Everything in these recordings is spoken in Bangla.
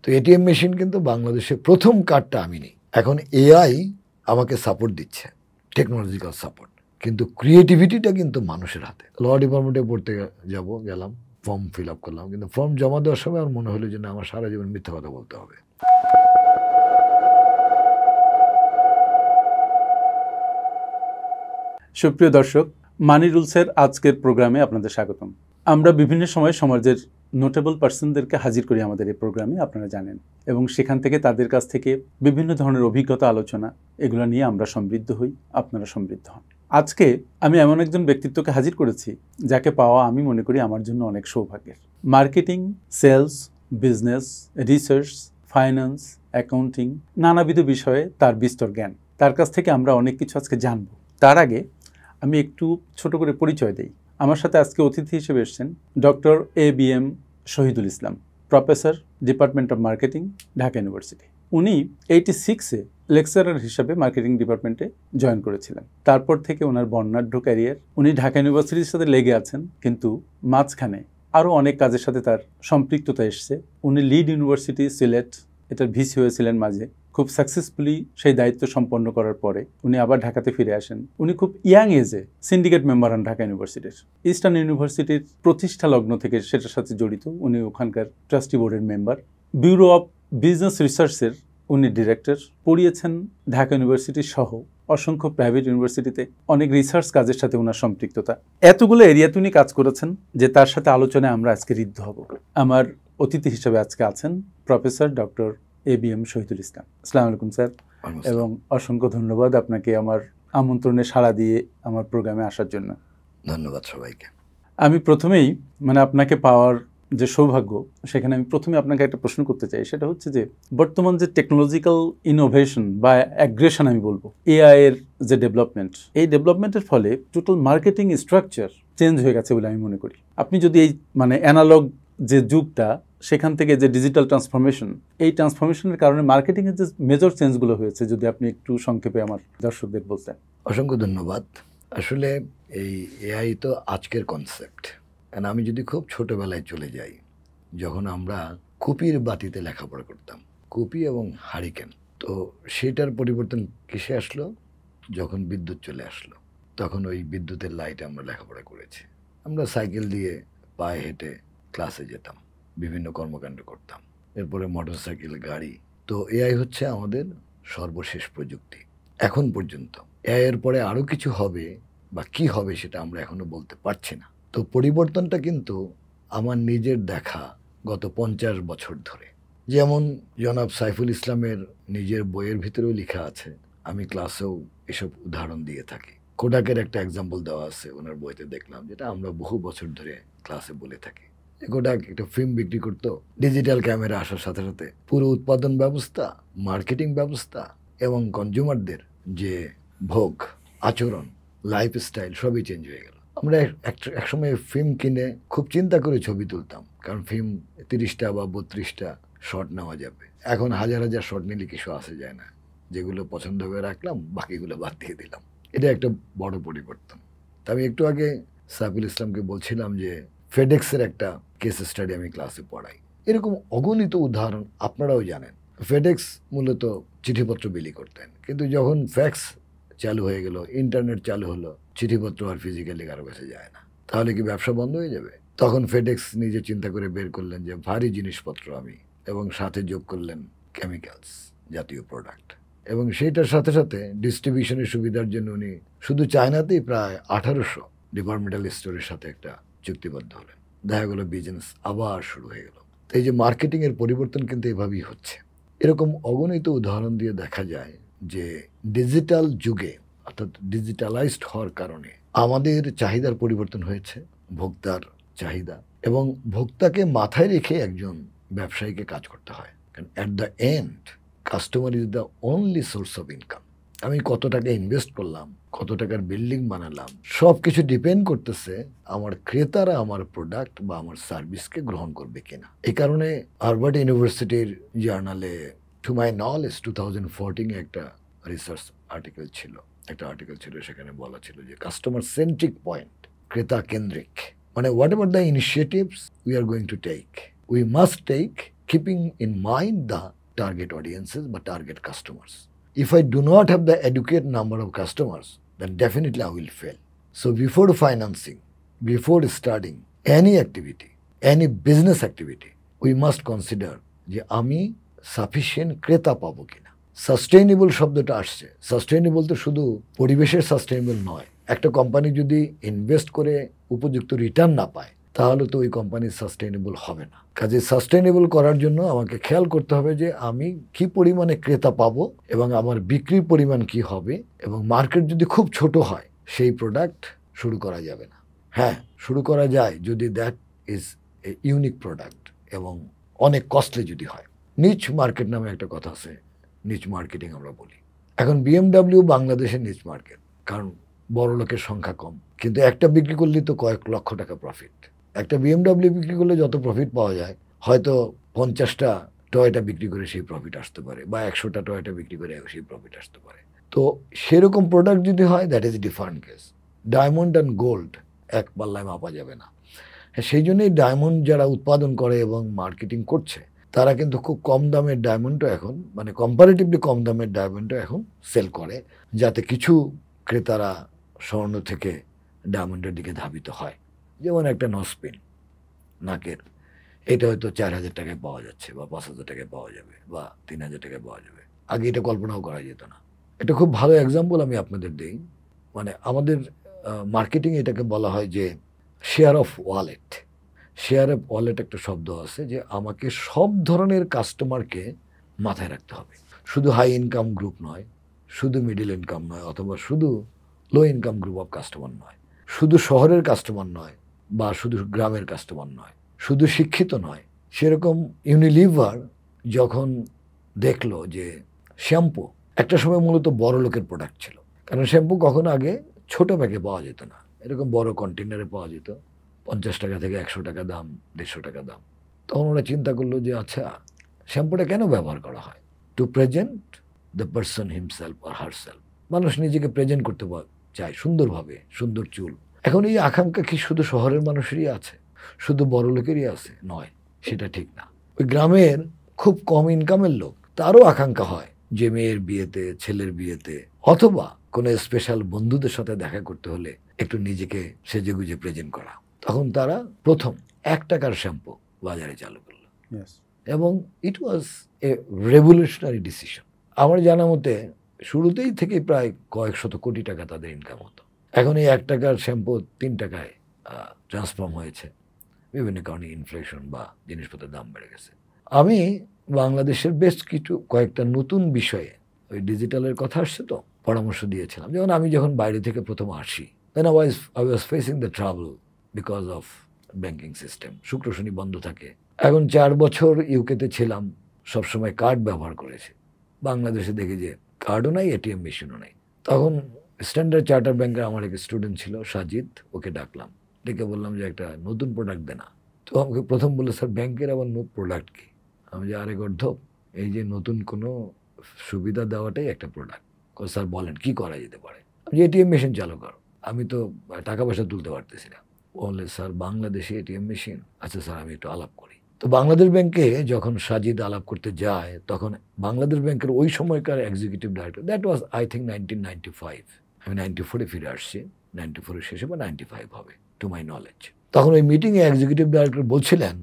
তো এটিএম মেশিন কিন্তু বাংলাদেশে প্রথম কার্ডটা আমি নিই। এখন এআই আমাকে সাপোর্ট দিচ্ছে, টেকনোলজিক্যাল সাপোর্ট, কিন্তু ক্রিয়েটিভিটিটা কিন্তু মানুষের হাতে। ল ডিপার্টমেন্টে পড়তে গেলাম, ফর্ম ফিল আপ করলাম, কিন্তু ফর্ম জমা দেওয়ার সময় আমার মনে হলো যে না, আমার সারা জীবন মিথ্যা কথা বলতে হবে। সুপ্রিয় দর্শক, মানি রুলসের আজকের প্রোগ্রামে আপনাদের স্বাগতম। আমরা বিভিন্ন সময় সমাজের নোটেবল পার্সনদেরকে হাজির করি আমাদের এই প্রোগ্রামে, আপনারা জানেন, এবং সেখান থেকে তাদের কাছ থেকে বিভিন্ন ধরনের অভিজ্ঞতা, আলোচনা, এগুলো নিয়ে আমরা সমৃদ্ধ হই, আপনারা সমৃদ্ধ হন। আজকে আমি এমন একজন ব্যক্তিত্বকে হাজির করেছি যাকে পাওয়া আমি মনে করি আমার জন্য অনেক সৌভাগ্যের। Marketing, sales, business, research, finance, accounting, নানাবিধ বিষয়ে তার বিস্তর জ্ঞান। তার কাছ থেকে আমরা অনেক কিছু আজকে জানব। তার আগে আমি একটু ছোট করে পরিচয় দেই। আমার সাথে আজকে অতিথি হিসেবে এসেছেন doctor ABM Shahidul Islam, professor, department of marketing, Dhaka university. উনি 86-এ লেকচারার হিসাবে মার্কেটিং ডিপার্টমেন্টে জয়েন করেছিলেন। তারপর থেকে ওনার বর্ণাঢ্য ক্যারিয়ার। উনি ঢাকা ইউনিভার্সিটির সাথে লেগে আছেন, কিন্তু মাঝখানে আরও অনেক কাজের সাথে তার সম্পৃক্ততা এসছে। উনি লিড ইউনিভার্সিটি সিলেট, এটার ভিসি হয়েছিলেন মাঝে। খুব সাকসেসফুলি সেই দায়িত্ব সম্পন্ন করার পরে উনি আবার ঢাকাতে ফিরে আসেন। উনি খুব ইয়াং এজে সিন্ডিকেট মেম্বার হন ঢাকা ইউনিভার্সিটির। ইস্টার্ন ইউনিভার্সিটির প্রতিষ্ঠা লগ্ন থেকে সেটার সাথে জড়িত। উনি ওখানকার ট্রাস্টি বোর্ডের মেম্বার। ব্যুরো অফ বিজনেস রিসার্চের উনি ডিরেক্টর। পড়িয়েছেন ঢাকা ইউনিভার্সিটি সহ অসংখ্য প্রাইভেট ইউনিভার্সিটিতে। অনেক রিসার্চ কাজের সাথে ওনার সম্পৃক্ততা। এতগুলো এরিয়াতে উনি কাজ করেছেন যে তার সাথে আলোচনায় আমরা আজকে ঋদ্ধ হব। আমার অতিথি হিসেবে আজকে আছেন professor doctor ABM Shahidul Islam. আসসালামু আলাইকুম স্যার, এবং অসংখ্য ধন্যবাদ আপনাকে আমার আমন্ত্রণে সাড়া দিয়ে আমার প্রোগ্রামে আসার জন্য। ধন্যবাদ সবাইকে। আমি প্রথমেই আপনাকে পাওয়ার যে সৌভাগ্য, সেখানে আমি প্রথমে আপনাকে একটা প্রশ্ন করতে চাই। সেটা হচ্ছে যে বর্তমান যে টেকনোলজিক্যাল ইনোভেশন বা অ্যাগ্রেশন আমি বলবো, AI এর যে ডেভেলপমেন্ট, এই ডেভেলপমেন্টের ফলে টোটাল মার্কেটিং স্ট্রাকচার চেঞ্জ হয়ে গেছে বলে আমি মনে করি। আপনি যদি এই অ্যানালগ যে যুগটা, সেখান থেকে যে ডিজিটাল ট্রান্সফরমেশন, এই ট্রান্সফরমেশনের কারণে মার্কেটিংয়ের যে মেজর চেঞ্জগুলো হয়েছে, যদি আপনি একটু সংক্ষেপে আমার দর্শকদের বলতেন। অসংখ্য ধন্যবাদ। আসলে এই এআই তো আজকের কনসেপ্ট। আমি যদি খুব ছোটবেলায় চলে যাই, যখন আমরা কুপির বাতিতে লেখাপড়া করতাম, কুপি এবং হারিকেন, তো সেটার পরিবর্তন কিসে আসলো? যখন বিদ্যুৎ চলে আসলো, তখন ওই বিদ্যুতের লাইটে আমরা লেখাপড়া করেছি। আমরা সাইকেল দিয়ে, পায়ে হেঁটে ক্লাসে যেতাম, বিভিন্ন কর্মকাণ্ড করতাম। এরপরে মোটরসাইকেল, গাড়ি। তো এআই হচ্ছে আমাদের সর্বশেষ প্রযুক্তি এখন পর্যন্ত। এআই এর পরে আরও কিছু হবে বা কি হবে সেটা আমরা এখনো বলতে পারছি না। তো পরিবর্তনটা কিন্তু আমার নিজের দেখা গত 50 বছর ধরে। যেমন জনাব সাইফুল ইসলামের নিজের বইয়ের ভিতরেও লেখা আছে, আমি ক্লাসেও এসব উদাহরণ দিয়ে থাকি। কোডাকের একটা এক্সাম্পল দেওয়া আছে ওনার বইতে, দেখলাম, যেটা আমরা বহু বছর ধরে ক্লাসে বলে থাকি। কোডাক একটা ফিল্ম বিক্রি করতো। ডিজিটাল ক্যামেরা আসার সাথে সাথে পুরো উৎপাদন ব্যবস্থা, মার্কেটিং ব্যবস্থা এবং কনজিউমারদের যে ভোগ, আচরণ, লাইফস্টাইল সবই চেঞ্জ হয়ে গেল। আমরা একসময় ফিল্ম কিনে খুব চিন্তা করে ছবি তুলতাম, কারণ ফিল্ম 30টা বা 32টা শট নেওয়া যাবে। এখন হাজার হাজার শট নিলে কিছু আসে যায় না, যেগুলো পছন্দ হয়ে রাখলাম, বাকিগুলো বাদ দিয়ে দিলাম। এটা একটা বড় পরিবর্তন। তা আমি একটু আগে সাইফুল ইসলামকে বলছিলাম যে ফেডেক্সের একটা কেস স্টাডি আমি ক্লাসে পড়াই। এরকম অগণিত উদাহরণ আপনারাও জানেন। ফেডেক্স মূলত চিঠিপত্র বিলি করতেন, কিন্তু যখন ফ্যাক্স চালু হয়ে গেল, ইন্টারনেট চালু হলো, চিঠিপত্র আর ফিজিক্যালি কারো কাছে যায় না। তাহলে কি ব্যবসা বন্ধ হয়ে যাবে? তখন ফেডেক্স নিজে চিন্তা করে বের করলেন যে ভারী জিনিসপত্র আমি, এবং সাথে যোগ করলেন কেমিক্যালস জাতীয় প্রোডাক্ট। এবং সেইটার সাথে সাথে ডিস্ট্রিবিউশনের সুবিধার জন্য উনি শুধু চায়নাতেই প্রায় 1800 ডিপার্টমেন্টাল স্টোরের সাথে একটা চুক্তিবদ্ধ হলেন। দেখা গেল বিজনেস আবার শুরু হয়ে গেল। এই যে মার্কেটিংয়ের পরিবর্তন কিন্তু এভাবেই হচ্ছে। এরকম অগণিত উদাহরণ দিয়ে দেখা যায় যে ডিজিটাল যুগে, অর্থাৎ ডিজিটালাইজড হওয়ার কারণে আমাদের চাহিদার পরিবর্তন হয়েছে, ভোক্তার চাহিদা, এবং ভোক্তাকে মাথায় রেখে একজন ব্যবসায়ীকে কাজ করতে হয়। কারণ at the end customer is the only source of income. আমি কত টাকা ইনভেস্ট করলাম, কত টাকার বিল্ডিং বানালাম, সব কিছু ডিপেন্ড করতেছে আমার ক্রেতারা আমার প্রোডাক্ট বা আমার সার্ভিসকে গ্রহণ করবে কিনা। এই কারণে হার্ভার্ড ইউনিভার্সিটির জার্নালে, টু মাই নলেজ 2014 একটা রিসার্চ আর্টিকেল ছিল, সেখানে বলা ছিল যে কাস্টমার সেন্ট্রিক পয়েন্ট, ক্রেতা কেন্দ্রিক, মানে whatever the initiatives we are going to take, we must take keeping in mind the target audiences but target customers. If I do not have the adequate number of customers, then definitely I will fail. So before financing, before starting any activity, any business activity, we must consider যে আমি সাফিসিয়েন্ট ক্রেতা পাবো কিনা। সাস্টেইনেবল শব্দটা আসছে, সাস্টেইনেবল তো শুধু পরিবেশের সাস্টেইনেবল নয়। একটা কোম্পানি যদি ইনভেস্ট করে উপযুক্ত রিটার্ন না পায় তাহলে তো ওই কোম্পানি সাস্টেইনেবল হবে না। কাজে সাস্টেইনেবল করার জন্য আমাকে খেয়াল করতে হবে যে আমি কি পরিমাণে ক্রেতা পাবো এবং আমার বিক্রির পরিমাণ কি হবে, এবং মার্কেট যদি খুব ছোট হয় সেই প্রোডাক্ট শুরু করা যাবে না। হ্যাঁ, শুরু করা যায় যদি that is a unique product এবং অনেক কস্টলি যদি হয়। নিচ মার্কেট নামে একটা কথা আছে, নিচ মার্কেটিং আমরা বলি। এখন BMW বাংলাদেশের নিচ মার্কেট, কারণ বড় লোকের সংখ্যা কম, কিন্তু একটা বিক্রি করলে তো কয়েক লক্ষ টাকা প্রফিট। একটা BMW বিক্রি করলে যত প্রফিট পাওয়া যায় হয়তো 50টা টয়টা বিক্রি করে সেই প্রফিট আসতে পারে, বা 100টা টয়টা বিক্রি করে সেই প্রফিট আসতে পারে। তো সেরকম প্রোডাক্ট যদি হয় that is different case. Diamond and gold এক পাল্লায় মাপা যাবে না। সেই জন্যই ডায়মন্ড যারা উৎপাদন করে এবং মার্কেটিং করছে তারা কিন্তু খুব কম দামের ডায়মন্ডও এখন, মানে কম্পারেটিভলি কম দামের ডায়মন্ডও এখন সেল করে, যাতে কিছু ক্রেতারা স্বর্ণ থেকে ডায়মন্ডের দিকে ধাবিত হয়। যেমন একটা নসপিন নাকের, এটা হয়তো 4,000 টাকায় পাওয়া যাচ্ছে, বা 5,000 টাকায় পাওয়া যাবে, বা 3,000 টাকায় পাওয়া যাবে। আগে এটা কল্পনাও করা যেত না। এটা খুব ভালো এক্সাম্পল আমি আপনাদের দিই। মানে আমাদের মার্কেটিং এটাকে বলা হয় যে share of wallet. Share of wallet একটা শব্দ আছে যে আমাকে সব ধরনের কাস্টমারকে মাথায় রাখতে হবে। শুধু হাই ইনকাম গ্রুপ নয়, শুধু মিডল ইনকাম নয়, অথবা শুধু low income group of customer নয়, শুধু শহরের কাস্টমার নয়, বা শুধু গ্রামের কাস্টমার নয়, শুধু শিক্ষিত নয়। সেরকম ইউনিলিভার যখন দেখলো যে শ্যাম্পু একটা সময় মূলত বড় লোকের প্রোডাক্ট ছিল, কারণ শ্যাম্পু কখনো আগে ছোট ব্যাগে পাওয়া যেত না, এরকম বড় কন্টেনারে পাওয়া যেত, 50 টাকা থেকে 100 টাকা দাম, 150 টাকা দাম। তখন ওরা চিন্তা করলো যে আচ্ছা, শ্যাম্পুটা কেন ব্যবহার করা হয়? To present the person himself or herself. মানুষ নিজেকে প্রেজেন্ট করতে চায় সুন্দরভাবে, সুন্দর চুল। এখন এই আকাঙ্ক্ষা কি শুধু শহরের মানুষেরই আছে, শুধু বড় লোকেরই আছে? নয়, সেটা ঠিক না। ওই গ্রামের খুব কম ইনকামের লোক, তারও আকাঙ্ক্ষা হয় যে মেয়ের বিয়েতে, ছেলের বিয়েতে, অথবা কোনো স্পেশাল বন্ধুদের সাথে দেখা করতে হলে একটু নিজেকে সেজেগুজে প্রেজেন্ট করা। তখন তারা প্রথম 1 টাকার শ্যাম্পু বাজারে চালু করলো, এবং ইট ওয়াজ এ রেভলিউশনারি ডিসিশন। আমার জানা মতে শুরুতেই থেকে প্রায় কয়েক শত কোটি টাকা তাদের ইনকাম হতো। এখন এই 1 টাকার শ্যাম্পু 3 টাকায় ট্রান্সফর্ম হয়েছে, বিভিন্ন কারণে ইনফ্লেশন বা জিনিসপত্রের দাম বেড়ে গেছে। আমি বাংলাদেশের বেশ কয়েকটা নতুন বিষয়ে, ওই ডিজিটালের কথা আসছে তো, পরামর্শ দিয়েছিলাম। যেমন আমি যখন বাইরে থেকে প্রথম আসি, then I was facing the trouble because of banking system. শুক্র শনি বন্ধ থাকে। এখন 4 বছর ইউকেতে ছিলাম, সবসময় কার্ড ব্যবহার করেছি। বাংলাদেশে দেখি যে কার্ডও নাই, এটিএম মেশিনও নাই। তখন স্ট্যান্ডার্ড চার্টার ব্যাংকের আমার এক স্টুডেন্ট ছিল, সাজিদ, ওকে ডাকলাম, ডেকে বললাম যে একটা নতুন প্রোডাক্ট দে না। তো আমাকে প্রথম বললো, স্যার ব্যাংকের আবার প্রোডাক্ট কি? আমি যে আরে গর্ধপ, এই যে নতুন কোনো সুবিধা দেওয়াটাই একটা প্রোডাক্ট। স্যার বলেন কি করা যেতে পারে? আমি যে এটিএম মেশিন চালু করো, আমি তো টাকা পয়সা তুলতে পারতেছি না। বললে স্যার বাংলাদেশে এটিএম মেশিন? আচ্ছা স্যার, আমি একটু আলাপ করি। তো বাংলাদেশ ব্যাংকে যখন সাজিদ আলাপ করতে যায়, তখন বাংলাদেশ ব্যাংকের ওই সময়কার executive director, that was I think 1995, আমি 94-এ ফিরে আসছি, 94-এর শেষে বা 95 হবে টু মাই নলেজ। তখন ওই মিটিংয়ে এক্সিকিউটিভ ডাইরেক্টর বলছিলেন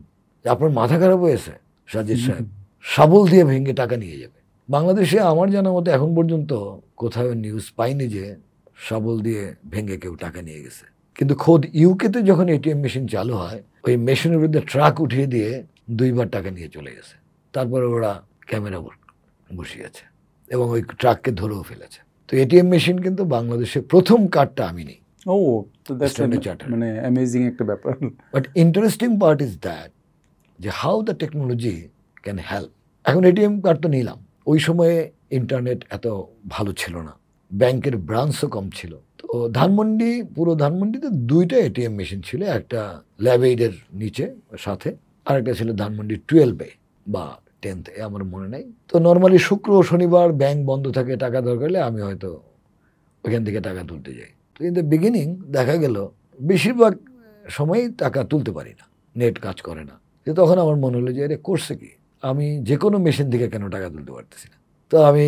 যে আপনার মাথা খারাপ হয়েছে সাজিদ সাহেব, শাবল দিয়ে ভেঙে টাকা নিয়ে যাবে। বাংলাদেশে আমার জানা মতো এখন পর্যন্ত কোথাও নিউজ পাইনি যে শাবল দিয়ে ভেঙে কেউ টাকা নিয়ে গেছে। কিন্তু খোদ ইউকেতে যখন এটিএম মেশিন চালু হয়, ওই মেশিনের বিরুদ্ধে ট্রাক উঠিয়ে দিয়ে 2 বার টাকা নিয়ে চলে গেছে। তারপরে ওরা ক্যামেরা বসিয়েছে এবং ওই ট্রাককে ধরেও ফেলেছে। তো এটিএম মেশিন কিন্তু বাংলাদেশে প্রথম কার্ডটা আমি নেই। ও, তো দ্যাটস মানে অ্যামেজিং একটা ব্যাপার। But interesting part is that যে how the technology can help. এখন এটিএম কার্ড তো নিলাম, ওই সময়ে ইন্টারনেট এত ভালো ছিল না, ব্যাংকের ব্রাঞ্চও কম ছিল। তো ধানমন্ডি, পুরো ধানমন্ডিতে 2টা এটিএম মেশিন ছিল, একটা ল্যাবএইডের নিচে সাথে, আর একটা ছিল ধানমন্ডি 12-এ বা 10th-এ, আমার মনে নেই। তো নর্মালি শুক্র ও শনিবার ব্যাংক বন্ধ থাকে, টাকা দরকার হলে আমি হয়তো ওইখান থেকে টাকা তুলতে যাই। তো ইন দ্য বিগিনিং দেখা গেল বেশিরভাগ সময়ই টাকা তুলতে পারি না, নেট কাজ করে না। যে তখন আমার মনে হলো যে আরে করছে কি, আমি যে কোনো মেশিন থেকে কেন টাকা তুলতে পারতেছি না। তো আমি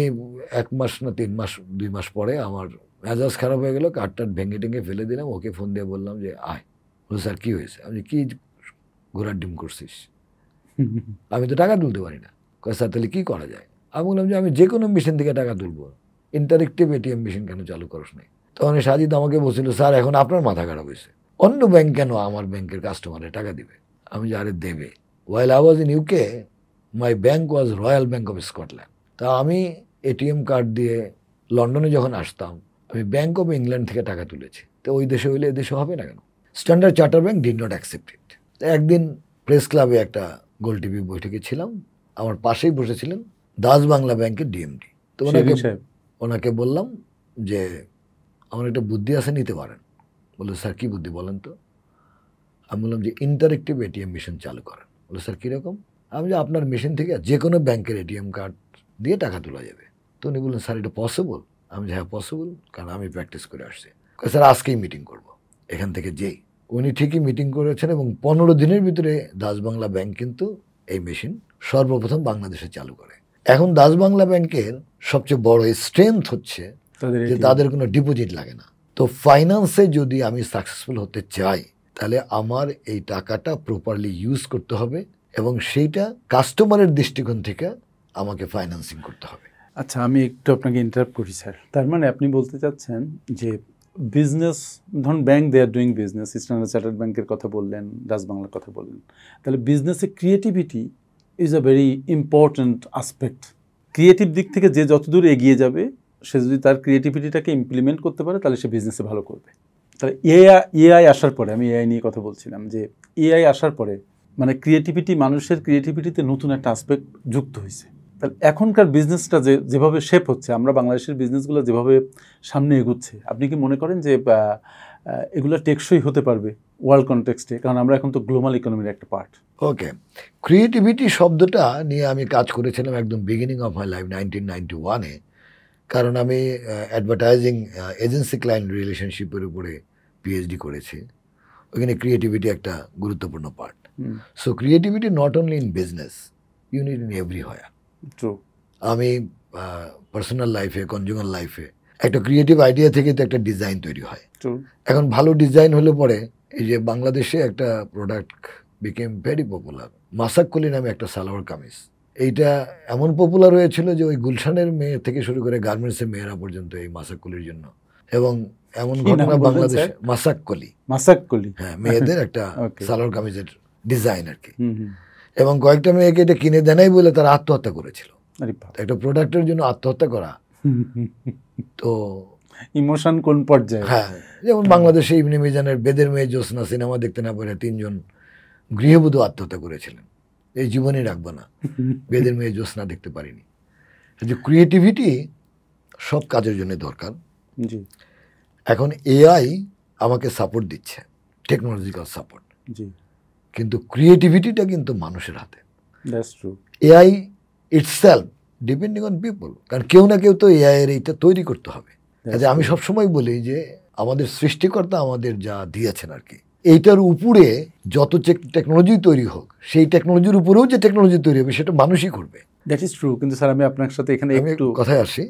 1 মাস না 3 মাস 2 মাস পরে আমার মেজাজ খারাপ হয়ে গেল, কার্ডটা ভেঙে টেঙে ফেলে দিলাম। ওকে ফোন দিয়ে বললাম যে আয়। বলল স্যার কী হয়েছে? আমি কি ঘোড়ার ডিম করছিস? আমি তো টাকা তুলতে পারি না। কয় স্যার তাহলে কী করা যায়? আমি বললাম যে আমি যে কোনো মেশিন থেকে টাকা তুলবো, ইন্টারেক্টিভ এটিএম মেশিন কেন চালু করস নাই? তখন সাজিদ আমাকে বলছিল স্যার এখন আপনার মাথা খারাপ হয়েছে, অন্য ব্যাংক কেন আমার ব্যাংকের কাস্টমারে টাকা দিবে? আমি যে আরে দেবে। While I was in UK my bank was royal bank of Scotland. তা আমি এটিএম কার্ড দিয়ে লন্ডনে যখন আসতাম আমি ব্যাংক অফ ইংল্যান্ড থেকে টাকা তুলেছি। তো ওই দেশে হইলে এ দেশে হবে না কেন? Standard charter bank did not accept it. তো একদিন প্রেস ক্লাবে একটা গোল টিভি বৈঠকে ছিলাম, আমার পাশেই বসেছিলেন দাস বাংলা ব্যাংকের ডিএমডি। তো ওনাকে বললাম যে আমার একটা বুদ্ধি আছে, নিতে পারেন? বললো স্যার কী বুদ্ধি বলেন তো? আমি বললাম যে ইন্টারেক্টিভ এটিএম মেশিন চালু করেন। বললো স্যার কীরকম? আমি যে আপনার মেশিন থেকে যে কোনো ব্যাংকের এটিএম কার্ড দিয়ে টাকা তোলা যাবে। তো উনি বললেন স্যার এটা পসিবল? আমি যে হ্যাঁ পসিবল, কারণ আমি প্র্যাকটিস করে আসছি। স্যার আজকেই মিটিং করব এখান থেকে যেই। উনি ঠিকই মিটিং করেছেন এবং 15 দিনের ভিতরে দাস বাংলা ব্যাংক কিন্তু এই মেশিন সর্বপ্রথম বাংলাদেশে চালু করে। এখন দাস বাংলা ব্যাংকের সবচেয়ে বড় স্ট্রেংথ হচ্ছে যে তাদের কোনো ডিপোজিট লাগে না। তো ফাইন্যান্সে যদি আমি সাকসেসফুল হতে চাই তাহলে আমার এই টাকাটা প্রপারলি ইউজ করতে হবে এবং সেইটা কাস্টমারের দৃষ্টিকোণ থেকে আমাকে ফাইন্যান্সিং করতে হবে। আচ্ছা, আমি একটু আপনাকে ইন্টারাপ্ট করি স্যার। তার মানে আপনি বলতে চাচ্ছেন যে বিজনেস, ধরুন bank they are doing business, standard chartered ব্যাংকের কথা বললেন, দাস বাংলার কথা বললেন, তাহলে বিজনেসে creativity is a very important aspect. Creative দিক থেকে যে যতদূর এগিয়ে যাবে সে যদি তার ক্রিয়েটিভিটিটাকে ইমপ্লিমেন্ট করতে পারে তাহলে সে বিজনেসে ভালো করবে। তাহলে এআই আসার পরে, আমি এআই নিয়ে কথা বলছিলাম, যে এআই আসার পরে মানে ক্রিয়েটিভিটি, মানুষের ক্রিয়েটিভিটিতে নতুন একটা আসপেক্ট যুক্ত হয়েছে। তাহলে এখনকার বিজনেসটা যেভাবে শেপ হচ্ছে, আমরা বাংলাদেশের বিজনেসগুলো যেভাবে সামনে এগুচ্ছে, আপনি কি মনে করেন যে এগুলো টেকসই হতে পারবে ওয়ার্ল্ড কনটেক্সটে? কারণ আমরা এখন তো গ্লোবাল ইকোনমির একটা পার্ট। ওকে, ক্রিয়েটিভিটি শব্দটা নিয়ে আমি কাজ করেছিলাম একদম বিগিনিং অফ মাই লাইফ 1991-এ। কারণ আমি অ্যাডভার্টাইজিং এজেন্সি ক্লায়েন্ট রিলেশনশিপের উপরে পিএইচডি করেছি। ওইখানে ক্রিয়েটিভিটি একটা গুরুত্বপূর্ণ part. So creativity not only in business, you need in everywhere. True. আমি পার্সোনাল লাইফে, কনজিউমার লাইফে একটা ক্রিয়েটিভ আইডিয়া থেকে তো একটা ডিজাইন তৈরি হয়। এখন ভালো ডিজাইন হলে পরে এই যে বাংলাদেশে একটা প্রোডাক্ট বিকেম ভেরি পপুলার, মাসাক্কলি নামে একটা সালোয়ার কামিজ। এইটা এমন পপুলার হয়েছিল যে ওই গুলশানের মেয়ে থেকে শুরু করে গার্মেন্টসের মেয়েরা পর্যন্ত এই মাসাক্কলির জন্য, এবং এমন ঘটনা বাংলাদেশে মাসাক্কলি, হ্যাঁ, মেয়েদের একটা সালোয়ার কামিজের ডিজাইন আর কি। এবং কয়েকটা মেয়েকে এটা কিনে দেয় নাই বলে তারা আত্মহত্যা করেছিল। একটা প্রোডাক্টের জন্য আত্মহত্যা করা, তো ইমোশন কোন পর্যায়ে। হ্যাঁ, যেমন বাংলাদেশে ইবনে মিজানের বেদের মেয়ে জ্যোৎস্না সিনেমা দেখতে না পারে 3 জন গৃহবধূ আত্মহত্যা করেছিলেন। এই জীবনই রাখবো না, বেদের মেয়ে জ্যোৎস্না দেখতে পারিনি। যে ক্রিয়েটিভিটি সব কাজের জন্য দরকার। এখন এআই আমাকে সাপোর্ট দিচ্ছে, টেকনোলজিক্যাল সাপোর্ট, কিন্তু ক্রিয়েটিভিটিটা কিন্তু মানুষের হাতে। AI itself depending on people, কারণ কেউ না কেউ তো এআই এর এইটা তৈরি করতে হবে। আমি সবসময় বলি যে আমাদের সৃষ্টিকর্তা আমাদের যা দিয়েছেন আর কি, এইটার উপরে যত টেকনোলজি তৈরি হোক, সেই টেকনোলজির উপরেও যে টেকনোলজি তৈরি হবে সেটা মানুষই করবে। That is true. কিন্তু স্যার আমি আপনার সাথে এখানে একটু কথায় আসি।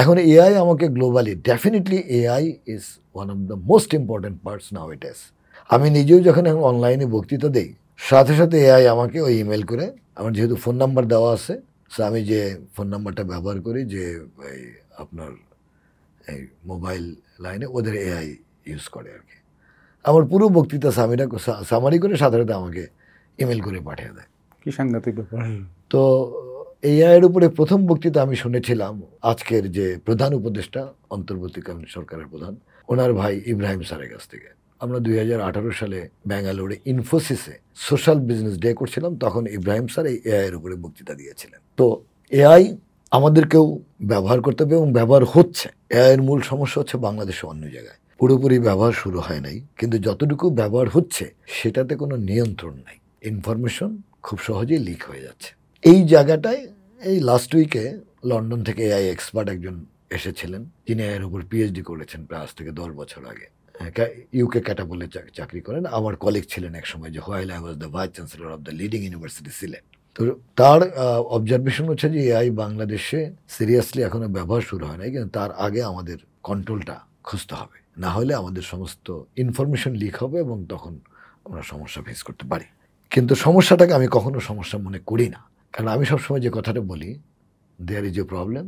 এখন এআই আমাকে globally, definitely AI is one of the most important parts now it is. আমি নিজেও যখন এখন অনলাইনে বক্তৃতা দেই, সাথে সাথে এআই আমাকে ওই ইমেল করে, আমার যেহেতু ফোন নাম্বার দেওয়া আছে, সো আমি যে ফোন নাম্বারটা ব্যবহার করি যে আপনার এই মোবাইল লাইনে ওদের এআই ইউজ করে আর কি, আমার পুরো বক্তৃতা সামারি করে সাথে সাথে আমাকে ইমেল করে পাঠিয়ে দেয়। কি সাংঘাতিক ব্যাপার। তো এআইয়ের উপরে প্রথম বক্তৃতা আমি শুনেছিলাম আজকের যে প্রধান উপদেষ্টা, অন্তর্বর্তীকালীন সরকারের প্রধান, ওনার ভাই ইব্রাহিম স্যারের কাছ থেকে। আমরা 2018 সালে ব্যাঙ্গালোরে ইনফোসিসে সোশ্যাল বিজনেস ডে করছিলাম, তখন ইব্রাহিম স্যার এই এআইয়ের উপরে বক্তৃতা দিয়েছিলেন। তো এআই আমাদেরকেও ব্যবহার করতে হবে এবং ব্যবহার হচ্ছে। এআইয়ের মূল সমস্যা হচ্ছে বাংলাদেশে অন্য জায়গায় পুরোপুরি ব্যবহার শুরু হয় নাই, কিন্তু যতটুকু ব্যবহার হচ্ছে সেটাতে কোনো নিয়ন্ত্রণ নাই। ইনফরমেশন খুব সহজেই লিক হয়ে যাচ্ছে। এই জায়গাটায় এই লাস্ট উইকে লন্ডন থেকে এআই এক্সপার্ট একজন এসেছিলেন, যিনি এর উপর পিএইচডি করেছেন প্রায় আজ থেকে 10 বছর আগে। ইউকে ক্যাটাবলে চাকরি করেন। আমার কলিগ ছিলেন এক সময়, যে while I was the vice chancellor of the leading university Sylhet. তো তার অবজারভেশন হচ্ছে যে এআই বাংলাদেশে সিরিয়াসলি এখনো ব্যবহার শুরু হয় নাই, কিন্তু তার আগে আমাদের কন্ট্রোলটা খুঁজতে হবে, না হলে আমাদের সমস্ত ইনফরমেশন লিক হবে এবং তখন আমরা সমস্যা ফেস করতে পারি। কিন্তু সমস্যাটাকে আমি কখনো সমস্যা মনে করি না, কারণ আমি সবসময় যে কথাটা বলি, there is a problem,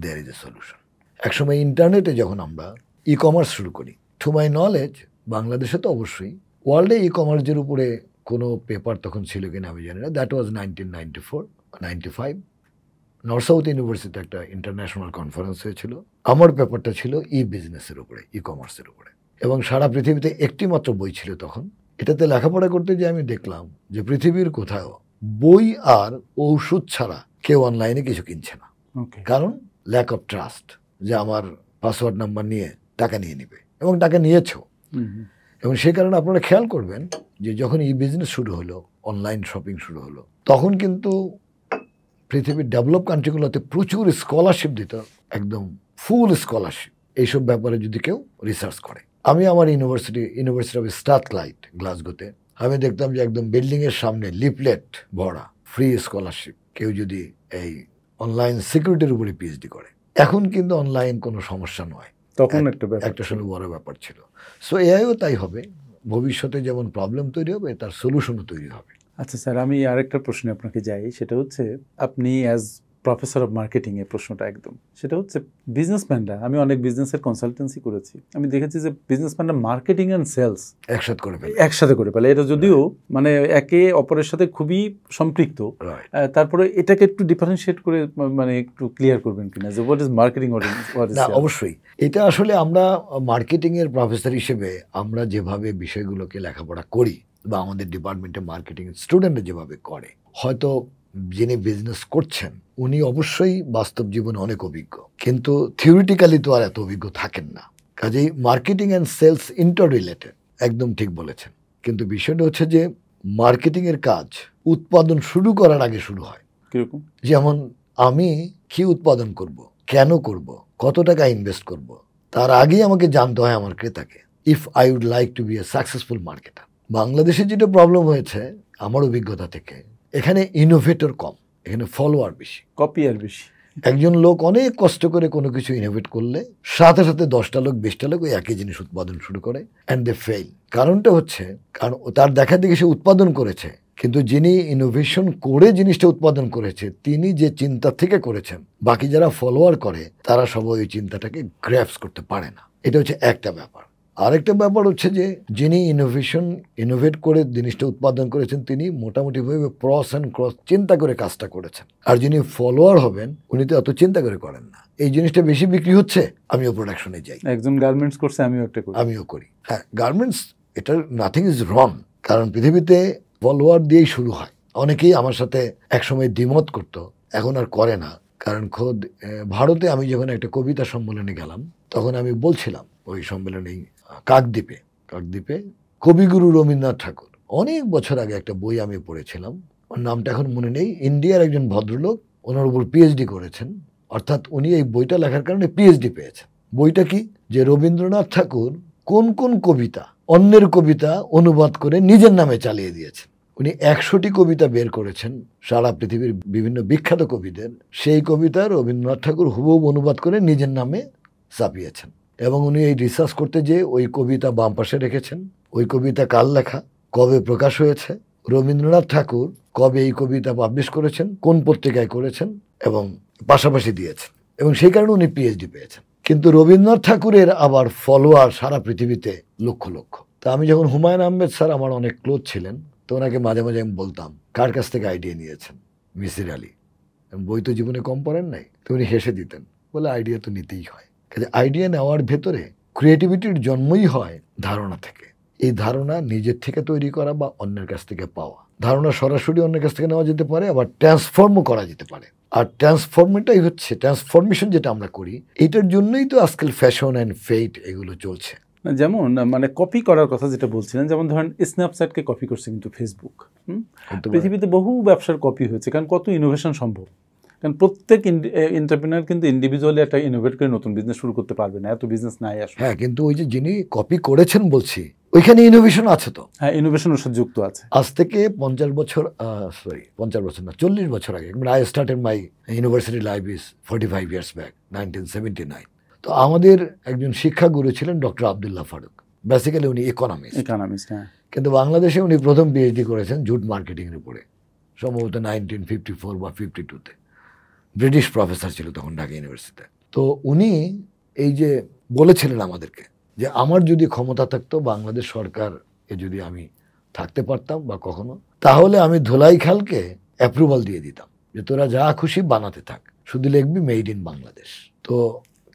there is a solution. একসময় ইন্টারনেটে যখন আমরা ই কমার্স শুরু করি, টু মাই নলেজ বাংলাদেশে তো অবশ্যই, ওয়ার্ল্ডে ই কমার্সের উপরে কোনো পেপার তখন ছিল কিনা আমি জানি না, দ্যাট ওয়াজ 1994-95, নর্থ সাউথ ইউনিভার্সিটিতে একটা ইন্টারন্যাশনাল কনফারেন্স হয়েছিল। আমার পেপারটা ছিল ই বিজনেসের উপরে, ই কমার্সের উপরে, এবং সারা পৃথিবীতে একটি মাত্র বই ছিল তখন। এটাতে লেখাপড়া করতে যে আমি দেখলাম যে পৃথিবীর কোথাও বই আর ঔষধ ছাড়া কেউ অনলাইনে কিছু কিনছে না। কারণ ল্যাক অফ ট্রাস্ট, যে আমার পাসওয়ার্ড নাম্বার নিয়ে টাকা নিয়ে নিবে, এবং টাকা নিয়েছো। এবং সেই কারণে আপনারা খেয়াল করবেন যে যখন ই বিজনেস শুরু হলো, অনলাইন শপিং শুরু হলো, তখন কিন্তু পৃথিবীর ডেভেলপ কান্ট্রিগুলোতে প্রচুর স্কলারশিপ দিত, একদম ফুল স্কলারশিপ, এইসব ব্যাপারে যদি কেউ রিসার্চ করে। আমি আমার ইউনিভার্সিটি অফ স্ট্রাথক্লাইড গ্লাসগোতে আমি দেখতাম যে একদম বিল্ডিংয়ের সামনে লিফলেট ভরা, ফ্রি স্কলারশিপ, কেউ যদি এই অনলাইন সিকিউরিটির উপরে পিএইচডি করে। এখন কিন্তু অনলাইন কোনো সমস্যা নয়, তখন একটা সময় বড় ব্যাপার ছিল। সো এআইও তাই হবে, ভবিষ্যতে যেমন প্রবলেম তৈরি হবে তার সলিউশনও তৈরি হবে। আচ্ছা স্যার, আমি আরেকটা প্রশ্নে আপনাকে যাই, সেটা হচ্ছে আপনি অ্যাজ প্রফেসর অফ মার্কেটিং এর প্রশ্নটা একদম, সেটা হচ্ছে বিজনেসম্যানরা, আমি অনেক বিজনেসের কনসালটেন্সি করেছি, আমি দেখেছি যে বিজনেসম্যানরা মার্কেটিং অ্যান্ড সেলস একসাথে করে ফেলে। এটা যদিও মানে একে অপরের সাথে খুবই সম্পৃক্ত, তারপরে এটাকে একটু ডিফারেন্সিয়েট করে মানে একটু ক্লিয়ার করবেন কিনা যে হোয়াট ইজ মার্কেটিং? অবশ্যই, এটা আসলে আমরা মার্কেটিং এর প্রফেসর হিসেবে আমরা যেভাবে বিষয়গুলোকে লেখাপড়া করি বা আমাদের ডিপার্টমেন্টে মার্কেটিং স্টুডেন্টরা যেভাবে করে, হয়তো যিনি বিজনেস করছেন উনি অবশ্যই বাস্তব জীবনে অনেক অভিজ্ঞ, কিন্তু থিওরিটিক্যালি তো আর এত অভিজ্ঞ থাকেন না। কাজেই marketing and sales interrelated, একদম ঠিক বলেছেন। কিন্তু বিষয়টা হচ্ছে যে মার্কেটিং এর কাজ উৎপাদন শুরু করার আগে শুরু হয়। কিরকম? যেমন আমি কি উৎপাদন করব, কেন করব, কত টাকা ইনভেস্ট করব, তার আগেই আমাকে জানতে হয় আমার ক্রেতাকে, if I would like to be a successful marketer. বাংলাদেশে যেটা প্রবলেম হয়েছে আমার অভিজ্ঞতা থেকে, এখানে ইনোভেটর কম, এখানে ফলোয়ার বেশি, কপি আর বেশি। একজন লোক অনেক কষ্ট করে কোনো কিছু ইনোভেট করলে সাথে সাথে 10টা লোক 20টা লোক ওই একই জিনিস উৎপাদন শুরু করে, অ্যান্ড দে ফেইল। কারণটা হচ্ছে কারণ তার দেখা দেখে সে উৎপাদন করেছে, কিন্তু যিনি ইনোভেশন করে জিনিসটা উৎপাদন করেছে তিনি যে চিন্তা থেকে করেছেন, বাকি যারা ফলোয়ার করে তারা সবাই ওই চিন্তাটাকে গ্র্যাপস করতে পারে না। এটা হচ্ছে একটা ব্যাপার। আরেকটা ব্যাপার হচ্ছে যে যিনি ইনোভেট করে জিনিসটা উৎপাদন করেছেন তিনি মোটামুটিভাবে প্রস অ্যান্ড ক্রস চিন্তা করে কাজটা করেছেন, আর যিনি ফলোয়ার হবেন উনি তো এত চিন্তা করে করেন না। এই জিনিসটা বেশি বিক্রি হচ্ছে, আমিও প্রোডাকশনে যাই। একজন গার্মেন্টস করছে, আমিও করি। হ্যাঁ, গার্মেন্টস, এটা নাথিং ইজ রং, কারণ পৃথিবীতে ফলোয়ার দিয়েই শুরু হয়। অনেকেই আমার সাথে একসময় দ্বিমত করতো, এখন আর করে না। কারণ খোদ ভারতে আমি যখন একটা কবিতা সম্মেলনে গেলাম তখন আমি বলছিলাম ওই সম্মেলনেই কাকদ্বীপে কবিগুরু রবীন্দ্রনাথ ঠাকুর অনেক বছর আগে একটা বই আমি পড়েছিলাম, ওর নামটা এখন মনে নেই। ইন্ডিয়ার একজন ভদ্রলোক ওনার উপর পিএইচডি করেছেন, অর্থাৎ উনি এই বইটা লেখার কারণে পিএইচডি পেয়েছেন। বইটা কি, যে রবীন্দ্রনাথ ঠাকুর কোন কোন কবিতা অন্যের কবিতা অনুবাদ করে নিজের নামে চালিয়ে দিয়েছেন। উনি 100টি কবিতা বের করেছেন সারা পৃথিবীর বিভিন্ন বিখ্যাত কবিদের, সেই কবিতা রবীন্দ্রনাথ ঠাকুর হুবহু অনুবাদ করে নিজের নামে ছাপিয়েছেন। এবং উনি এই রিসার্চ করতে যেয়ে ওই কবিতা বাম পাশে রেখেছেন, ওই কবিতা কার লেখা, কবে প্রকাশ হয়েছে, রবীন্দ্রনাথ ঠাকুর কবে এই কবিতা পাবলিশ করেছেন, কোন পত্রিকায় করেছেন, এবং পাশাপাশি দিয়েছেন, এবং সেই কারণে উনি পিএইচডি পেয়েছেন। কিন্তু রবীন্দ্রনাথ ঠাকুরের আবার ফলোয়ার সারা পৃথিবীতে লক্ষ লক্ষ। তা আমি যখন হুমায়ুন আহমেদ স্যার আমার অনেক ক্লোজ ছিলেন, তো ওনাকে মাঝে মাঝে আমি বলতাম কার কাছ থেকে আইডিয়া নিয়েছেন, মিসির আলী, বই তো জীবনে কম পড়েন নাই। তো উনি হেসে দিতেন, বলে আইডিয়া তো নিতেই হয়। আইডিয়া নেওয়ার ভেতরে ক্রিয়েটিভিটির জন্মই হয় ধারণা থেকে। এই ধারণা নিজের থেকে তৈরি করা বা অন্যের কাছ থেকে পাওয়া। ধারণা সরাসরি অন্যের কাছ থেকে নেওয়া যেতে পারে, আবার ট্রান্সফর্মও করা যেতে পারে। আর ট্রান্সফরমেশন যেটা আমরা করি, এটার জন্যই তো আজকাল ফ্যাশন অ্যান্ড ফেট এগুলো চলছে। যেমন মানে কপি করার কথা যেটা বলছিলেন, যেমন ধরেন স্ন্যাপচ্যাটকে কপি করছে কিন্তু ফেসবুক। পৃথিবীতে বহু ব্যবসার কপি হয়েছে, কারণ কত ইনোভেশন সম্ভব। কারণ প্রত্যেক এন্টারপ্রেনার কিন্তু ইন্ডিভিজুয়ালি একটা ইনোভেট করে নতুন বিজনেস শুরু করতে পারবে না, এত বিজনেস নাই আসলে। হ্যাঁ, কিন্তু ওই যে যিনি কপি করেছেন বলছি, ওইখানে ইনোভেশন আছে তো। হ্যাঁ, ইনোভেশনের সাথে যুক্ত আছে। আজ থেকে 50 বছর, 50 বছর না, 40 বছর আগে, I started my university life is 45 years back, 1979। তো আমাদের একজন শিক্ষাগুরু ছিলেন ডক্টর আবদুল্লাহ ফারুক। বেসিক্যালি উনি ইকোনমিস্ট, হ্যাঁ। কিন্তু বাংলাদেশে উনি প্রথম পিএইচডি করেছেন জুট মার্কেটিং এর উপরে, সম্ভবত 1954 বা 52-তে। ব্রিটিশ প্রফেসর ছিল তখন ঢাকা ইউনিভার্সিটিতে। তো উনি এই যে বলেছিলেন আমাদেরকে যে আমার যদি ক্ষমতা থাকতো, বাংলাদেশ সরকার যদি আমি থাকতে পারতাম বা কখনো, তাহলে আমি ধোলাই খালকে অ্যাপ্রুভাল দিয়ে দিতাম যে তোরা যা খুশি বানাতে থাক, শুধু লিখবি মেড ইন বাংলাদেশ। তো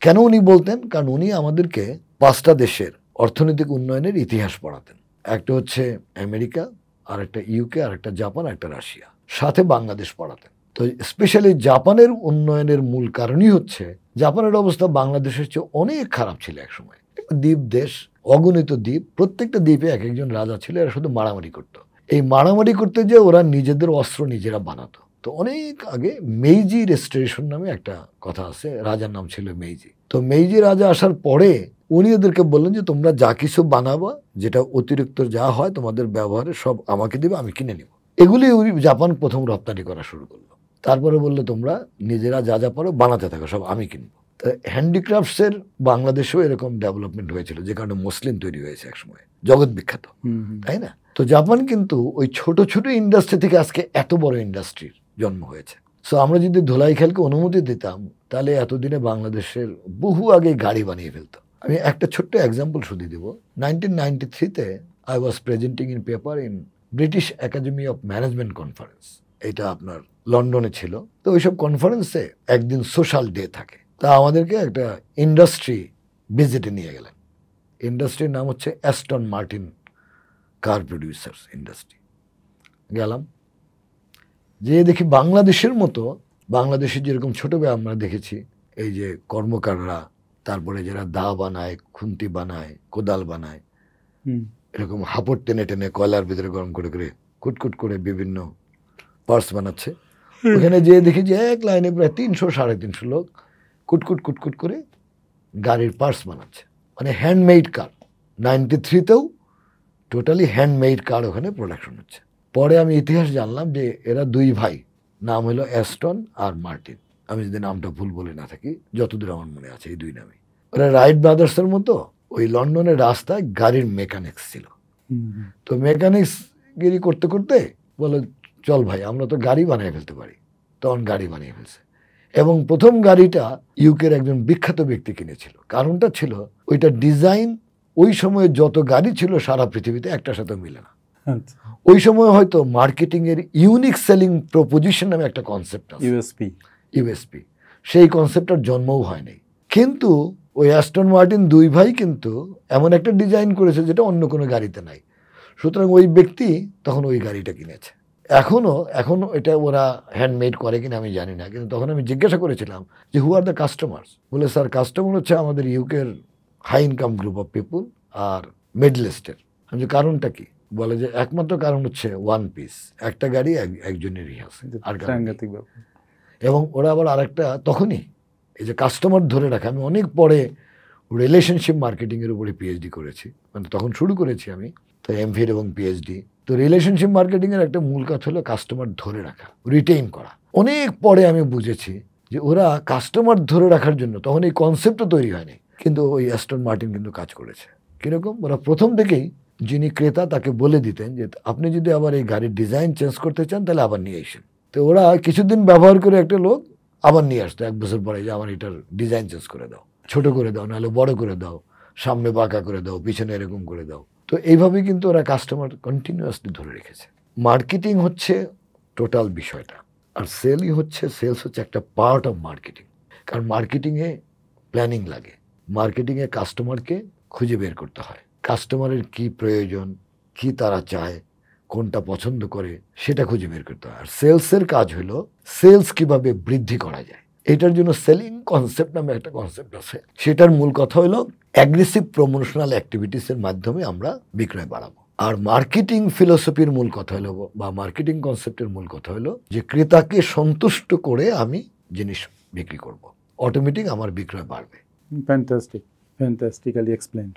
কেন উনি বলতেন? কারণ উনি আমাদেরকে 5টা দেশের অর্থনৈতিক উন্নয়নের ইতিহাস পড়াতেন। একটা হচ্ছে আমেরিকা, আর একটা ইউকে, আর একটা জাপান, আর একটা রাশিয়া, সাথে বাংলাদেশ পড়াতেন। তো স্পেশালি জাপানের উন্নয়নের মূল কারণই হচ্ছে জাপানের অবস্থা বাংলাদেশের চেয়ে অনেক খারাপ ছিল একসময়। দ্বীপ দেশ, অগণিত দ্বীপ, প্রত্যেকটা দ্বীপে এক একজন রাজা ছিল, এরা শুধু মারামারি করত। এই মারামারি করতে যে ওরা নিজেদের অস্ত্র নিজেরা বানাতো। তো অনেক আগে মেইজি রেস্টোরেশন নামে একটা কথা আছে, রাজার নাম ছিল মেইজি। তো মেইজি রাজা আসার পরে উনি ওদেরকে বললেন যে তোমরা যা কিছু বানাবা, যেটা অতিরিক্ত যা হয় তোমাদের ব্যবহারে, সব আমাকে দিবে, আমি কিনে নিব। এগুলি জাপান প্রথম রপ্তানি করা শুরু করলো। তারপরে বললো তোমরা নিজেরা যা যা পারো বানাতে থাকো, সব আমি কিনবো। হ্যান্ডিক্রাফটসের বাংলাদেশেও এরকম ডেভেলপমেন্ট হয়েছিল, যে কারণে মুসলিম তৈরি হয়েছে একসময়, জগৎ বিখ্যাত, তাই না? তো জাপান কিন্তু ওই ছোট ছোট ইন্ডাস্ট্রি থেকে আজকে এত বড় ইন্ডাস্ট্রির জন্ম হয়েছে। সো আমরা যদি ধোলাই খালকে অনুমতি দিতাম, তাহলে এতদিনে বাংলাদেশের বহু আগে গাড়ি বানিয়ে ফেলতো। আমি একটা ছোট্ট এক্সাম্পল শুধু দিব। 1993-তে I was presenting in paper in British Academy of Management conference. এটা আপনার লন্ডনে ছিল। তো ওইসব কনফারেন্সে একদিন সোশ্যাল ডে থাকে। তা আমাদেরকে একটা ইন্ডাস্ট্রি ভিজিটে নিয়ে গেলেন। ইন্ডাস্ট্রির নাম হচ্ছে অ্যাস্টন মার্টিন কার প্রডিউসার্স ইন্ডাস্ট্রি। গেলাম, যে দেখি বাংলাদেশের মতো, বাংলাদেশের যেরকম ছোটবেলা আমরা দেখেছি এই যে কর্মকাররা, তারপরে যারা দা বানায়, খুন্তি বানায়, কোদাল বানায়, এরকম হাপড় টেনে টেনে কয়লার ভিতরে গরম করে করে কুটকুট করে বিভিন্ন পার্টস বানাচ্ছে। ওখানে যেয়ে দেখি যে এক লাইনে প্রায় 300-350 লোক কুটকুট কুটকুট করে গাড়ির পার্টস বানাচ্ছে, মানে হ্যান্ডমেড কার। 93-তেও টোটালি হ্যান্ডমেড কার ওখানে প্রোডাকশন হচ্ছে। পরে আমি ইতিহাস জানলাম যে এরা দুই ভাই, নাম হলো অ্যাস্টন আর মার্টিন। আমি যদি নামটা ভুল বলে না থাকি, যতদূর আমার মনে আছে এই দুই নামই। ওরা রাইট ব্রাদার্সের মতো ওই লন্ডনের রাস্তায় গাড়ির মেকানিক্স ছিল। তো মেকানিক্স গিরি করতে করতে বলে চল ভাই আমরা তো গাড়ি বানিয়ে ফেলতে পারি। তখন গাড়ি বানিয়ে ফেলছে, এবং প্রথম গাড়িটা ইউকের একজন বিখ্যাত ব্যক্তি কিনেছিল। কারণটা ছিল ওইটা ডিজাইন ওই সময়ে যত গাড়ি ছিল সারা পৃথিবীতে একটার সাথে মিলে না। ওই সময় হয়তো মার্কেটিং এর ইউনিক সেলিং প্রপোজিশন নামে একটা কনসেপ্ট আছে, ইউএসপি। সেই কনসেপ্টটার জন্মও হয়নি। কিন্তু ওই অ্যাস্টন মার্টিন দুই ভাই কিন্তু এমন একটা ডিজাইন করেছে যেটা অন্য কোনো গাড়িতে নাই। সুতরাং ওই ব্যক্তি তখন ওই গাড়িটা কিনেছে। এখনো এটা ওরা হ্যান্ডমেড করে কিনা আমি জানি না, কিন্তু তখন আমি জিজ্ঞাসা করেছিলাম যে হু আর দ্য কাস্টমার্স। বলে স্যার কাস্টমার হচ্ছে আমাদের ইউকের high income group of people আর মিডল ইস্টের। আমি যে কারণটা কি? বলে যে একমাত্র কারণ হচ্ছে ওয়ান পিস, একটা গাড়ি একজনেরই আছে, আর এবং ওরা আবার আরেকটা তখনই এই যে কাস্টমার ধরে রাখা। আমি অনেক পরে রিলেশনশিপ মার্কেটিং এর উপরে পিএইচডি করেছি, মানে তখন শুরু করেছি আমি তো এমফিল এবং পিএইচডি। তো রিলেশনশিপ মার্কেটিং এর একটা মূল কাজ হলো কাস্টমার ধরে রাখা, রিটেইন করা। অনেক পরে আমি বুঝেছি যে ওরা কাস্টমার ধরে রাখার জন্য তখন এই কনসেপ্টও তৈরি হয়নি, কিন্তু ওই অ্যাস্টন মার্টিন কিন্তু কাজ করেছে। কিরকম? ওরা প্রথম থেকেই যিনি ক্রেতা তাকে বলে দিতেন যে আপনি যদি আবার এই গাড়ির ডিজাইন চেঞ্জ করতে চান তাহলে আবার নিয়ে আসেন। তো ওরা কিছুদিন ব্যবহার করে একটা লোক আবার নিয়ে আসতো 1 বছর পরে, যে আমার এটার ডিজাইন চেঞ্জ করে দাও, ছোট করে দাও, নাহলে বড় করে দাও, সামনে বাঁকা করে দাও, পিছনে এরকম করে দাও। তো এইভাবেই কিন্তু ওরা কাস্টমার কন্টিনিউয়াসলি ধরে রেখেছে। মার্কেটিং হচ্ছে টোটাল বিষয়টা, আর সেলস হচ্ছে একটা পার্ট অফ মার্কেটিং। কারণ মার্কেটিংয়ে প্ল্যানিং লাগে, মার্কেটিংয়ে কাস্টমারকে খুঁজে বের করতে হয়, কাস্টমারের কি প্রয়োজন, কি তারা চায়, কোনটা পছন্দ করে সেটা খুঁজে বের করতে হয়। আর সেলসের কাজ হলো সেলস কিভাবে বৃদ্ধি করা যায়। এটার জন্য সেলিং কনসেপ্ট নামে একটা কনসেপ্ট আছে। সেটার মূল কথা হলো অ্যাগ্রেসিভ প্রমোশনাল অ্যাক্টিভিটিসের মাধ্যমে আমরা বিক্রয় বাড়াবো। আর মার্কেটিং ফিলোসফির মূল কথা হলো বা মার্কেটিং কনসেপ্টের মূল কথা হলো যে ক্রেতাকে সন্তুষ্ট করে আমি জিনিস বিক্রি করব, অটোমেটিক আমার বিক্রয় বাড়বে। ফ্যান্টাস্টিক্যালি এক্সপ্লেইনড।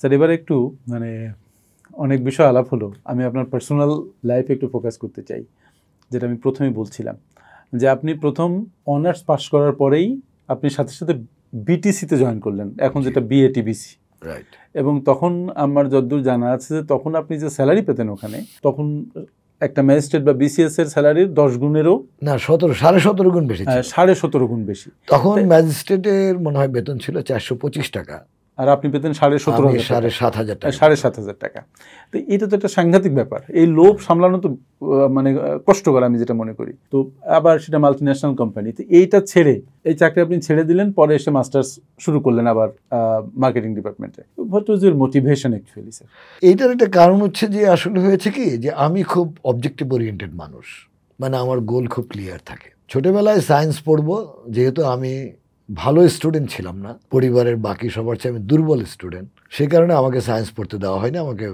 স্যার এবার একটু মানে অনেক বিষয় আলাপ হলো, আমি আপনার পার্সোনাল লাইফে একটু ফোকাস করতে চাই, যেটা আমি প্রথমেই বলছিলাম যে আপনি প্রথম অনার্স পাশ করার পরেই আপনি সাথে সাথে বিটিসিতে জয়েন করলেন, এখন যেটা বিএটিবিসি। রাইট। এবং তখন আমার যতদূর জানা আছে যে তখন আপনি যে স্যালারি পেতেন ওখানে, তখন একটা ম্যাজিস্ট্রেট বা বিসিএস এর স্যালারির 10 গুণেরও না, 17.5 গুণ বেশি ছিল। 17.5 গুণ বেশি। তখন ম্যাজিস্ট্রেটের মনে হয় বেতন ছিল 425 টাকা, আর আপনি পেতেন 17,500 টাকা, 7,500 টাকা। 7,500 টাকা। তো এটা তো একটা সাংঘাতিক ব্যাপার। এই লোভ সামলানো তো মানে কষ্টকর, আমি যেটা মনে করি। তো আবার সেটা মাল্টি ন্যাশনাল কোম্পানি, তো এইটা ছেড়ে, এই চাকরি আপনি ছেড়ে দিলেন, পরে এসে মাস্টার্স শুরু করলেন আবার মার্কেটিং ডিপার্টমেন্টে। What was your motivation actually sir? এইটার একটা কারণ হচ্ছে যে আসলে হয়েছে কি, যে আমি খুব অবজেক্টিভ ওরিয়েন্টেড মানুষ, মানে আমার গোল খুব ক্লিয়ার থাকে। ছোটবেলায় সায়েন্স পড়বো, যেহেতু আমি ভালো স্টুডেন্ট ছিলাম না, পরিবারের বাকি সবার চেয়ে আমি দুর্বল স্টুডেন্ট, সেই কারণে আমাকে সায়েন্স পড়তে দেওয়া হয়নি, আমাকে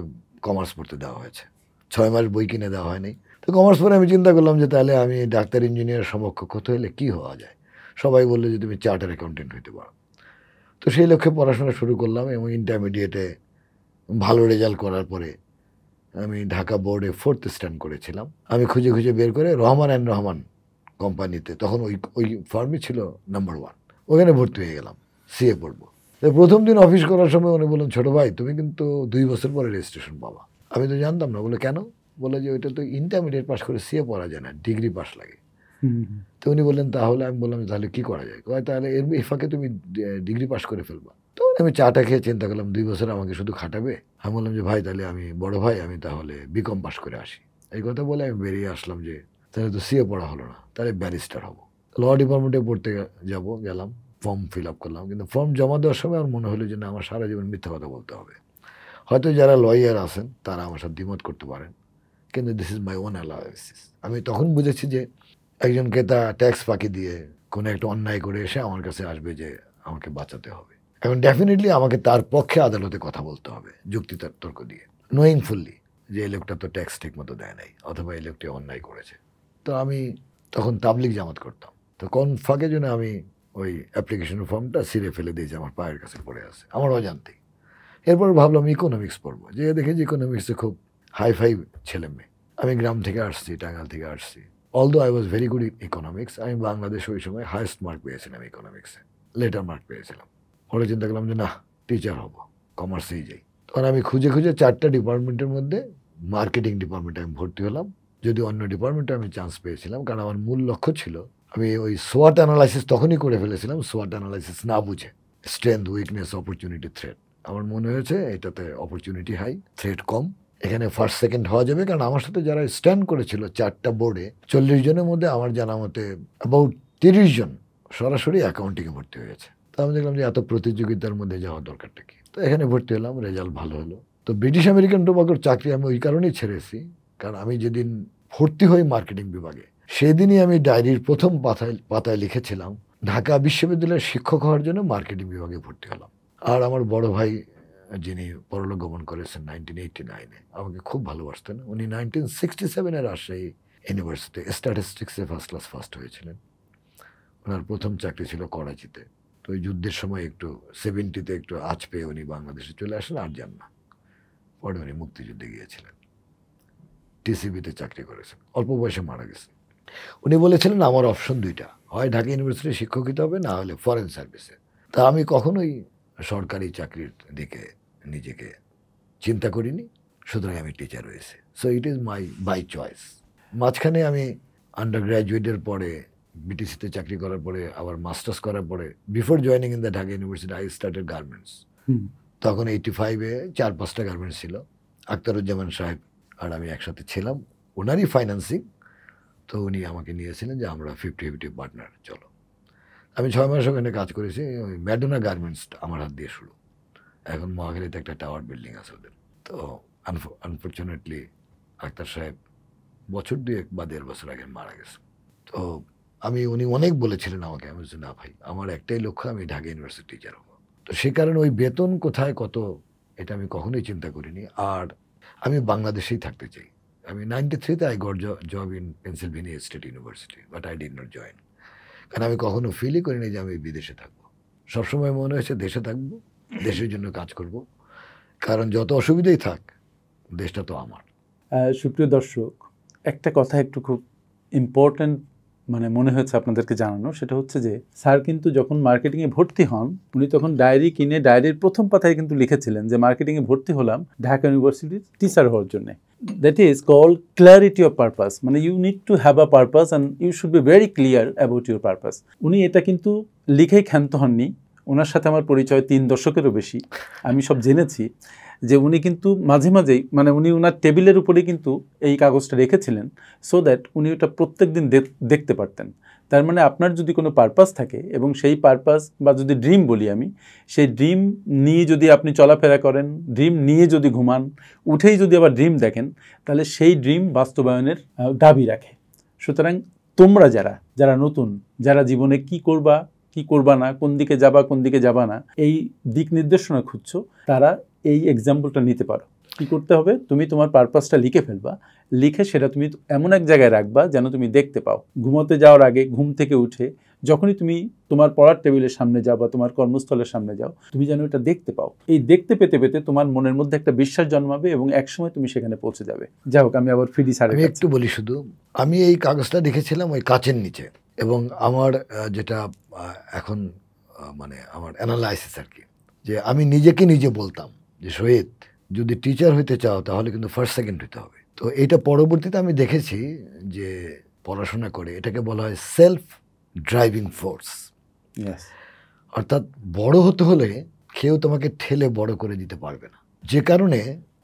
কমার্স পড়তে দেওয়া হয়েছে। 6 মাস বই কিনে দেওয়া হয়নি। তো কমার্স পড়ে আমি চিন্তা করলাম যে তাহলে আমি ডাক্তার, ইঞ্জিনিয়ার সমকক্ষ হতে হলে কী হওয়া যায়। সবাই বললো যে তুমি চার্টার অ্যাকাউন্টেন্ট হইতে পারো। তো সেই লক্ষ্যে পড়াশোনা শুরু করলাম, এবং ইন্টারমিডিয়েটে ভালো রেজাল্ট করার পরে আমি ঢাকা বোর্ডে 4th স্ট্যান্ড করেছিলাম। আমি খুঁজে খুঁজে বের করে রহমান অ্যান্ড রহমান কোম্পানিতে, তখন ওই ফার্মই ছিল নাম্বার 1, ওখানে ভর্তি হয়ে গেলাম, সিএ পড়বো। তো প্রথম দিন অফিস করার সময় উনি বললেন, ছোটো ভাই তুমি কিন্তু 2 বছর পরে রেজিস্ট্রেশন পাবা। আমি তো জানতাম না। বলে কেন? বলে যে ওইটা তো ইন্টারমিডিয়েট পাস করে সিএ পড়া যায় না, ডিগ্রি পাস লাগে। তো উনি বললেন তাহলে? আমি বললাম তাহলে কী করা যায়? তাহলে এই ফাঁকে তুমি ডিগ্রি পাস করে ফেলবা। তো আমি চাটা খেয়ে চিন্তা করলাম 2 বছর আমাকে শুধু খাটাবে। আমি বললাম যে ভাই তাহলে আমি বড় ভাই, আমি তাহলে বিকম পাস করে আসি। এই কথা বলে আমি বেরিয়ে আসলাম যে তাহলে তো সিএ পড়া হলো না, তাহলে ব্যারিস্টার হবো। ল ডিপার্টমেন্টে পড়তে গেলাম, ফর্ম ফিল আপ করলাম। কিন্তু ফর্ম জমা দেওয়ার সময় আমার মনে হলো যে না, আমার সারা জীবন মিথ্যা কথা বলতে হবে। হয়তো যারা লয়ার আছেন তারা আমার সাথে দ্বিমত করতে পারেন, কিন্তু this is my own analysis. আমি তখন বুঝেছি যে একজন ক্রেতা ট্যাক্স ফাঁকি দিয়ে কোনো একটা অন্যায় করে এসে আমার কাছে আসবে যে আমাকে বাঁচাতে হবে, এবং ডেফিনেটলি আমাকে তার পক্ষে আদালতে কথা বলতে হবে যুক্তি তর্ক দিয়ে, নোয়িং ফুললি যে এই লোকটা তো ট্যাক্স ঠিক মতো দেয় নাই, অথবা এই লোকটি অন্যায় করেছে। তো আমি তখন তাবলিগ জামাত করতাম। তো কোন ফাঁকে জন্য আমি ওই অ্যাপ্লিকেশন ফর্মটা ছিঁড়ে ফেলে দিয়েছি, আমার পায়ের কাছে পড়ে আছে আমার অজান্তেই। এরপর ভাবলাম ইকোনমিক্স পড়বো, যে দেখেছি ইকোনমিক্সে খুব হাই ফাই ছেলে মেয়ে। আমি গ্রাম থেকে আসছি, টাঙ্গাইল থেকে আসছি। Although I was very good in economics, আমি বাংলাদেশে ওই সময় হায়েস্ট মার্ক পেয়েছিলাম ইকোনমিক্সে, লেটার মার্ক পেয়েছিলাম। পরে চিন্তা করলাম যে না, টিচার হব, কমার্সেই যাই। তখন আমি খুঁজে খুঁজে 4টা ডিপার্টমেন্টের মধ্যে মার্কেটিং ডিপার্টমেন্টে আমি ভর্তি হলাম। যদি অন্য ডিপার্টমেন্টে আমি চান্স পেয়েছিলাম, কারণ আমার মূল লক্ষ্য ছিল, আমি ওই সোয়াট অ্যানালাইসিস তখনই করে ফেলেছিলাম, সোয়াট অ্যানালাইসিস না বুঝে, স্ট্রেংথ, উইকনেস, অপরচুনিটি, থ্রেট। আমার মনে হয়েছে এটাতে অপরচুনিটি হাই, থ্রেট কম, এখানে ফার্স্ট সেকেন্ড হওয়া যাবে। কারণ আমার সাথে যারা স্ট্যান্ড করেছিল 4টা বোর্ডে, 40 জনের মধ্যে আমার জানা মতে অ্যাবাউট 30 জন সরাসরি অ্যাকাউন্টিংয়ে ভর্তি হয়েছে। তো আমি দেখলাম যে এত প্রতিযোগিতার মধ্যে যাওয়ার দরকারটা কি। তো এখানে ভর্তি হলাম, রেজাল্ট ভালো হলো। তো ব্রিটিশ আমেরিকান টোবাকোর চাকরি আমি ওই কারণেই ছেড়েছি, কারণ আমি যেদিন ভর্তি হই মার্কেটিং বিভাগে, সেদিনই আমি ডায়েরির প্রথম পাতায় লিখেছিলাম ঢাকা বিশ্ববিদ্যালয়ের শিক্ষক হওয়ার জন্য মার্কেটিং বিভাগে ভর্তি হলাম। আর আমার বড় ভাই, যিনি পরলোক গমন করেছেন 1989-এ, আমাকে খুব ভালোবাসতেন। উনি 1967-এ রাজশাহী ইউনিভার্সিটি স্ট্যাটিস্টিক্সে ফার্স্ট হয়েছিলেন। ওনার প্রথম চাকরি ছিল করাচিতে। তো ওই যুদ্ধের সময় একটু 70-তে একটু আঁচ পেয়ে উনি বাংলাদেশে চলে আসেন, আর যান না। পরে উনি মুক্তিযুদ্ধে গিয়েছিলেন, টিসিবিতে চাকরি করেছেন, অল্প বয়সে মারা গেছেন। উনি বলেছিলেন আমার অপশন 2টা, হয় ঢাকা ইউনিভার্সিটি শিক্ষক হতে হবে, না হলে ফরেন সার্ভিসে। তা আমি কখনোই সরকারি চাকরির দিকে নিজেকে চিন্তা করিনি, সুতরাং আমি টিচার হয়েছি। So it is my by choice. মাঝখানে আমি আন্ডার গ্র্যাজুয়েটের পরে বিটিসিতে চাকরি করার পরে, আবার মাস্টার্স করার পরে, before joining in the Dhaka university I started garments. তখন 85-এ 4-5টা গার্মেন্টস ছিল। আখতারুজ্জামান সাহেব আর আমি একসাথে ছিলাম, ওনারই ফাইন্যান্সিং। তো উনি আমাকে নিয়েছিলেন যে আমরা 50-50 পার্টনার, চলো। আমি 6 মাস ওখানে কাজ করেছি। ওই ম্যাডোনা গার্মেন্টস আমার হাত দিয়ে শুরু। এখন মহাখালীতে একটা টাওয়ার বিল্ডিং আছে ওদের। তো আনফর্চুনেটলি আখতার সাহেব বছর 2 বা 1.5 বছর আগে মারা গেছে। তো উনি অনেক বলেছিলেন আমাকে, আমি বলছি না ভাই, আমার একটাই লক্ষ্য, আমি ঢাকা ইউনিভার্সিটি টিচার হবো। তো সে কারণে ওই বেতন কোথায় কত এটা আমি কখনোই চিন্তা করিনি। আর আমি বাংলাদেশেই থাকতে চাই। আমি 93-তে I got job in Pennsylvania State University, but I did not join. কারণ আমি কখনো ফিলই করিনি যে আমি বিদেশে থাকবো। সবসময় মনে হয়েছে দেশে থাকবো, দেশের জন্য কাজ করব। কারণ যত অসুবিধাই থাক, দেশটা তো আমার। সুপ্রিয় দর্শক, একটা কথা একটু খুব ইম্পর্ট্যান্ট মানে মনে হয়েছে আপনাদেরকে জানানো, সেটা হচ্ছে যে স্যার কিন্তু যখন মার্কেটিংয়ে ভর্তি হন উনি তখন ডায়েরি কিনে ডায়েরির প্রথম পাতায় কিন্তু লিখেছিলেন যে মার্কেটিংয়ে ভর্তি হলাম ঢাকা ইউনিভার্সিটির টিচার হওয়ার জন্য। That is called clarity of purpose, মানে you need to have a purpose and you should be very clear about your purpose. উনি এটা কিন্তু লিখেই ক্ষান্ত হননি। ওনার সাথে আমার পরিচয় 3 দশকেরও বেশি, আমি সব জেনেছি যে উনি কিন্তু মাঝে মাঝেই মানে উনি ওনার টেবিলের উপরে কিন্তু এই কাগজটা রেখেছিলেন সো দ্যাট উনি ওটা প্রত্যেক দিন দেখতে পারতেন। তার মানে আপনার যদি কোনো পারপাস থাকে এবং সেই পারপাস বা যদি ড্রিম বলি আমি, সেই ড্রিম নিয়ে যদি আপনি চলাফেরা করেন, ড্রিম নিয়ে যদি ঘুমান, উঠেই যদি আবার ড্রিম দেখেন, তাহলে সেই ড্রিম বাস্তবায়নের দাবি রাখে। সুতরাং তোমরা যারা নতুন, যারা জীবনে কি করবা না, কোন দিকে যাবা না, এই দিক নির্দেশনা খুঁজছো, তারা এই এক্সাম্পলটা নিতে পারো। কি করতে হবে, তুমি তোমার পারপাসটা লিখে ফেলবা, লিখে সেটা তুমি এমন এক জায়গায় রাখবা যেন তুমি দেখতে পাও। ঘুমোতে যাওয়ার আগে, ঘুম থেকে উঠে, যখনই তুমি তোমার পড়ার টেবিলের সামনে যাও বা তোমার কর্মস্থলের সামনে যাও, তুমি যেন এটা দেখতে পাও। এই দেখতে পেতে পেতে তোমার মনের মধ্যে একটা বিশ্বাস জন্মাবে এবং একসময় তুমি সেখানে পৌঁছে যাবে। যাই হোক, আমি আবার ফিরি স্যার। আমি একটু বলি শুধু, আমি এই কাগজটা লিখেছিলাম ওই কাচের নিচে, এবং আমার যেটা এখন মানে আমার অ্যানালাইসিস আর কি, যে আমি নিজেকে নিজে বলতাম যে শহীদ, যদি টিচার হইতে চাও তাহলে কিন্তু ফার্স্ট সেকেন্ড হইতে হবে। তো এটা পরবর্তীতে আমি দেখেছি যে পড়াশোনা করে এটাকে বলা হয় সেলফ ড্রাইভিং ফোর্স। অর্থাৎ বড় হতে হলে কেউ তোমাকে ঠেলে বড় করে দিতে পারবে না। যে কারণে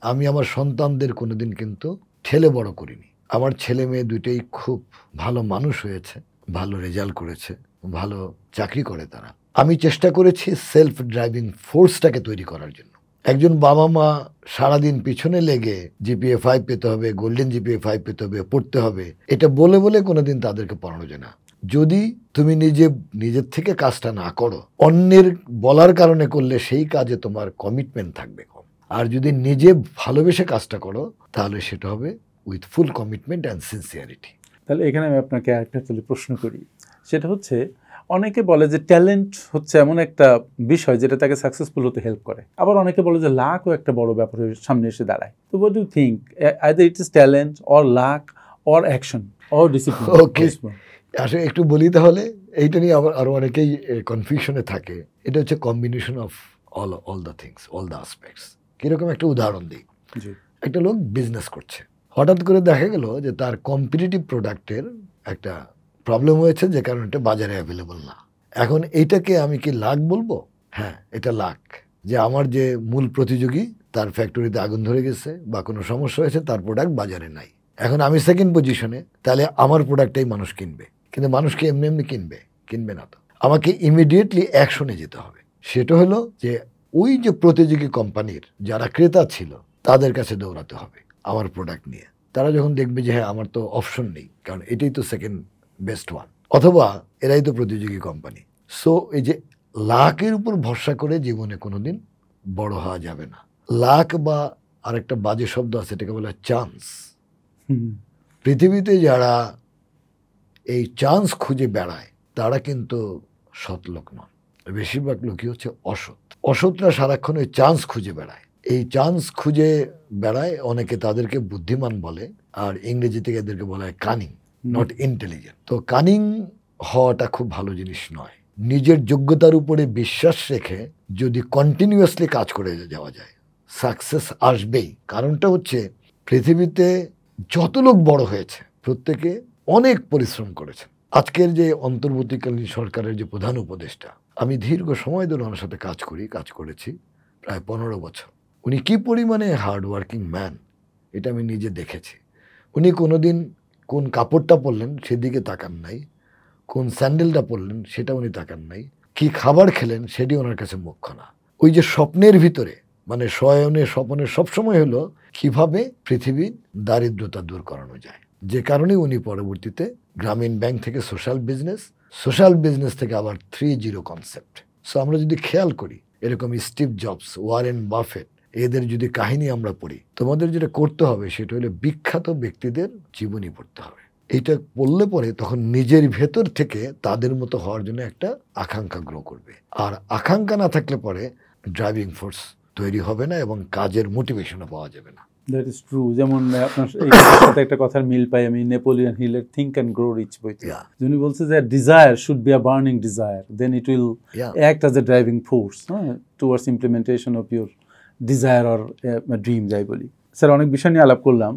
আমি আমার সন্তানদের কোনোদিন কিন্তু ঠেলে বড় করিনি। আমার ছেলে মেয়ে দুটোই খুব ভালো মানুষ হয়েছে, ভালো রেজাল্ট করেছে, ভালো চাকরি করে তারা। আমি চেষ্টা করেছি সেলফ ড্রাইভিং ফোর্সটাকে তৈরি করার জন্য। একজন বাবা মা সারাদিন পিছনে লেগে জিপিএ 5 পেতে হবে, গোল্ডেন জিপিএ 5 পেতে হবে, পড়তে হবে, এটা বলে বলে কোনোদিন তাদেরকে পড়ানো যায় না। যদি তুমি নিজের থেকে কাজটা না করো, অন্যের বলার কারণে করলে সেই কাজে তোমার কমিটমেন্ট থাকবে কম। আর যদি নিজে ভালোবেসে কাজটা করো তাহলে সেটা হবে with full commitment and sincerity. তাহলে এখানে আমি আপনাকে একটা প্রশ্ন করি, সেটা হচ্ছে অনেকে বলে যে ট্যালেন্ট হচ্ছে এমন একটা বিষয় যেটা তাকে সাকসেসফুল হতে হেল্প করে, আবার অনেকে বলে যে লাকও একটা বড় ব্যাপার সামনে এসে দাঁড়ায়। তো what do you think, either it is talent or luck or action or discipline? Okay, আসলে একটু বলি তাহলে, এইটা নিয়ে আবার আরো অনেকেই কনফিউশনে থাকে। এটা হচ্ছে combination of all the things, all the aspects. কিরকম একটা উদাহরণ দিই। একটা লোক বিজনেস করছে, হঠাৎ করে দেখা গেল যে তার কম্পিটিটিভ প্রোডাক্টের একটা প্রবলেম হয়েছে, যে কারণে এটা বাজারে অ্যাভেলেবল না। এখন এইটাকে আমি কি লাক বলবো? হ্যাঁ, এটা লাক, যে আমার যে মূল প্রতিযোগী তার ফ্যাক্টরিতে আগুন ধরে গেছে বা কোনো সমস্যা হয়েছে, তার প্রোডাক্ট বাজারে নাই। এখন আমি সেকেন্ড পজিশনে, তাহলে আমার প্রোডাক্টটাই মানুষ কিনবে। কিন্তু মানুষকে এমনি এমনি কিনবে না তো, আমাকে ইমিডিয়েটলি অ্যাকশনে যেতে হবে। সেটা হলো যে ওই যে প্রতিযোগী কোম্পানির যারা ক্রেতা ছিল তাদের কাছে দৌড়াতে হবে আমার প্রোডাক্ট নিয়ে। তারা যখন দেখবে যে হ্যাঁ, আমার তো অপশন নেই, কারণ এটাই তো সেকেন্ড বেস্ট ওয়ান, অথবা এরাই তো প্রতিযোগী কোম্পানি। সো এই যে লাকের উপর ভরসা করে জীবনে কোনোদিন বড় হওয়া যাবে না। লাক বা আরেকটা বাজে শব্দ আছে, এটাকে বলা চান্স। পৃথিবীতে যারা এই চান্স খুঁজে বেড়ায় তারা কিন্তু সৎ লোক নন, বেশিরভাগ লোকই হচ্ছে অসৎ। অসৎরা সারাক্ষণ ওই চান্স খুঁজে বেড়ায়। এই চান্স খুঁজে বেড়ায়, অনেকে তাদেরকে বুদ্ধিমান বলে, আর ইংরেজি থেকে এদেরকে বলা হয় কানিং, নট ইন্টেলিজেন্ট। তো কানিং হওয়াটা খুব ভালো জিনিস নয়। নিজের যোগ্যতার উপরে বিশ্বাস রেখে যদি কন্টিনিউয়াসলি কাজ করে যাওয়া যায়, সাকসেস আসবেই। কারণটা হচ্ছে পৃথিবীতে যত লোক বড় হয়েছে প্রত্যেকে অনেক পরিশ্রম করেছে। আজকের যে অন্তর্বর্তীকালীন সরকারের যে প্রধান উপদেষ্টা, আমি দীর্ঘ সময় ধরে ওনার সাথে কাজ করেছি, প্রায় 15 বছর। উনি কি পরিমাণে হার্ডওয়ার্কিং ম্যান এটা আমি নিজে দেখেছি। উনি কোনোদিন কোন কাপড়টা পরলেন সেদিকে তাকান নাই, কোন স্যান্ডেলটা পরলেন সেটা উনি তাকান নাই, কি খাবার খেলেন সেটি ওনার কাছে মুখ্য না। ওই যে স্বপ্নের ভিতরে, মানে স্বপ্নের সবসময় হলো কিভাবে পৃথিবীর দারিদ্রতা দূর করানো যায়। যে কারণে উনি পরবর্তীতে গ্রামীণ ব্যাংক থেকে সোশ্যাল বিজনেস থেকে আবার 3-0 কনসেপ্ট। সো আমরা যদি খেয়াল করি, এরকম স্টিভ জবস, ওয়ারেন বাফেট, এদের যদি কাহিনী আমরা পড়ি, তোমাদের যেটা করতে হবে সেটা হলো বিখ্যাত ব্যক্তিদের জীবনী পড়তে হবে। এইটা পড়লে পরে তখন নিজের ভেতর থেকে তাদের মতো হওয়ার জন্য একটা আকাঙ্ক্ষা গ্রো করবে। আর আকাঙ্ক্ষা না থাকলে পরে ড্রাইভিং ফোর্স তৈরি হবে না এবং কাজের মোটিভেশনও পাওয়া যাবে না। That is true. যেমন আপনার এই কথার সাথে একটা কথার মিল পাই আমি নেপোলিয়ন হিলের থিঙ্ক অ্যান্ড গ্রো রিচ বইতে। Yeah. যিনি বলছে যে desire should be a burning desire, then it will Yeah. Act as a driving force towards implementation of your desire or dream, যাই বলি। স্যার, অনেক বিষয় নিয়ে আলাপ করলাম।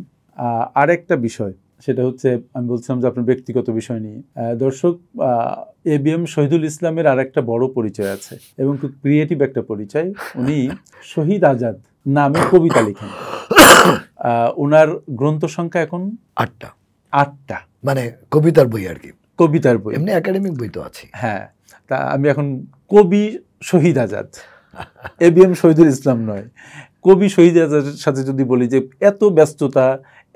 আরেকটা বিষয়, সেটা হচ্ছে আমি বলছিলাম যে আপনার ব্যক্তিগত বিষয় নিয়ে। দর্শক, ABM শহীদুল ইসলামের আর একটা বড় পরিচয় আছে এবং খুব ক্রিয়েটিভ একটা পরিচয়। উনি শহীদ আজাদ নামে কবিতা লিখেন। ওনার গ্রন্থ সংখ্যা এখন 8টা, মানে কবিতার বই আর কি, কবিতার বই। এমনি একাডেমিক বই তো আছে। হ্যাঁ, তা আমি এখন কবি শহীদ আজাদ, ABM শহীদুল ইসলাম নয়, কবি শহীদ আজাদের সাথে যদি বলি যে এত ব্যস্ততা,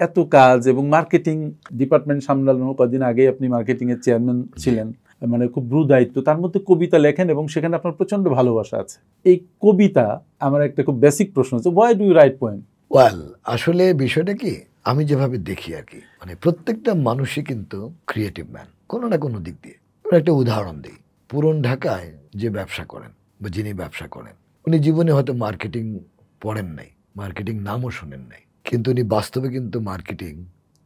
এত কাজ এবং মার্কেটিং ডিপার্টমেন্ট সামলানো, কদিন আগে আপনি মার্কেটিংয়ের চেয়ারম্যান ছিলেন, মানে খুব ব্রু দায়িত্ব, তার মধ্যে কবিতা লেখেন এবং সেখানে আপনার প্রচণ্ড ভালোবাসা আছে। এই কবিতা, আমার একটা খুব বেসিক প্রশ্ন হচ্ছে, why do you write poem? Well, আসলে বিষয়টা কি, আমি যেভাবে দেখি আর কি, মানে প্রত্যেকটা মানুষই কিন্তু ক্রিয়েটিভ ম্যান কোনো না কোনো দিক দিয়ে। একটা উদাহরণ দিই, পুরন ঢাকায় যে ব্যবসা করেন বা যিনি ব্যবসা করেন, উনি জীবনে হয়তো মার্কেটিং পড়েন নাই, মার্কেটিং নামও শোনেন নাই, কিন্তু উনি বাস্তবে কিন্তু মার্কেটিং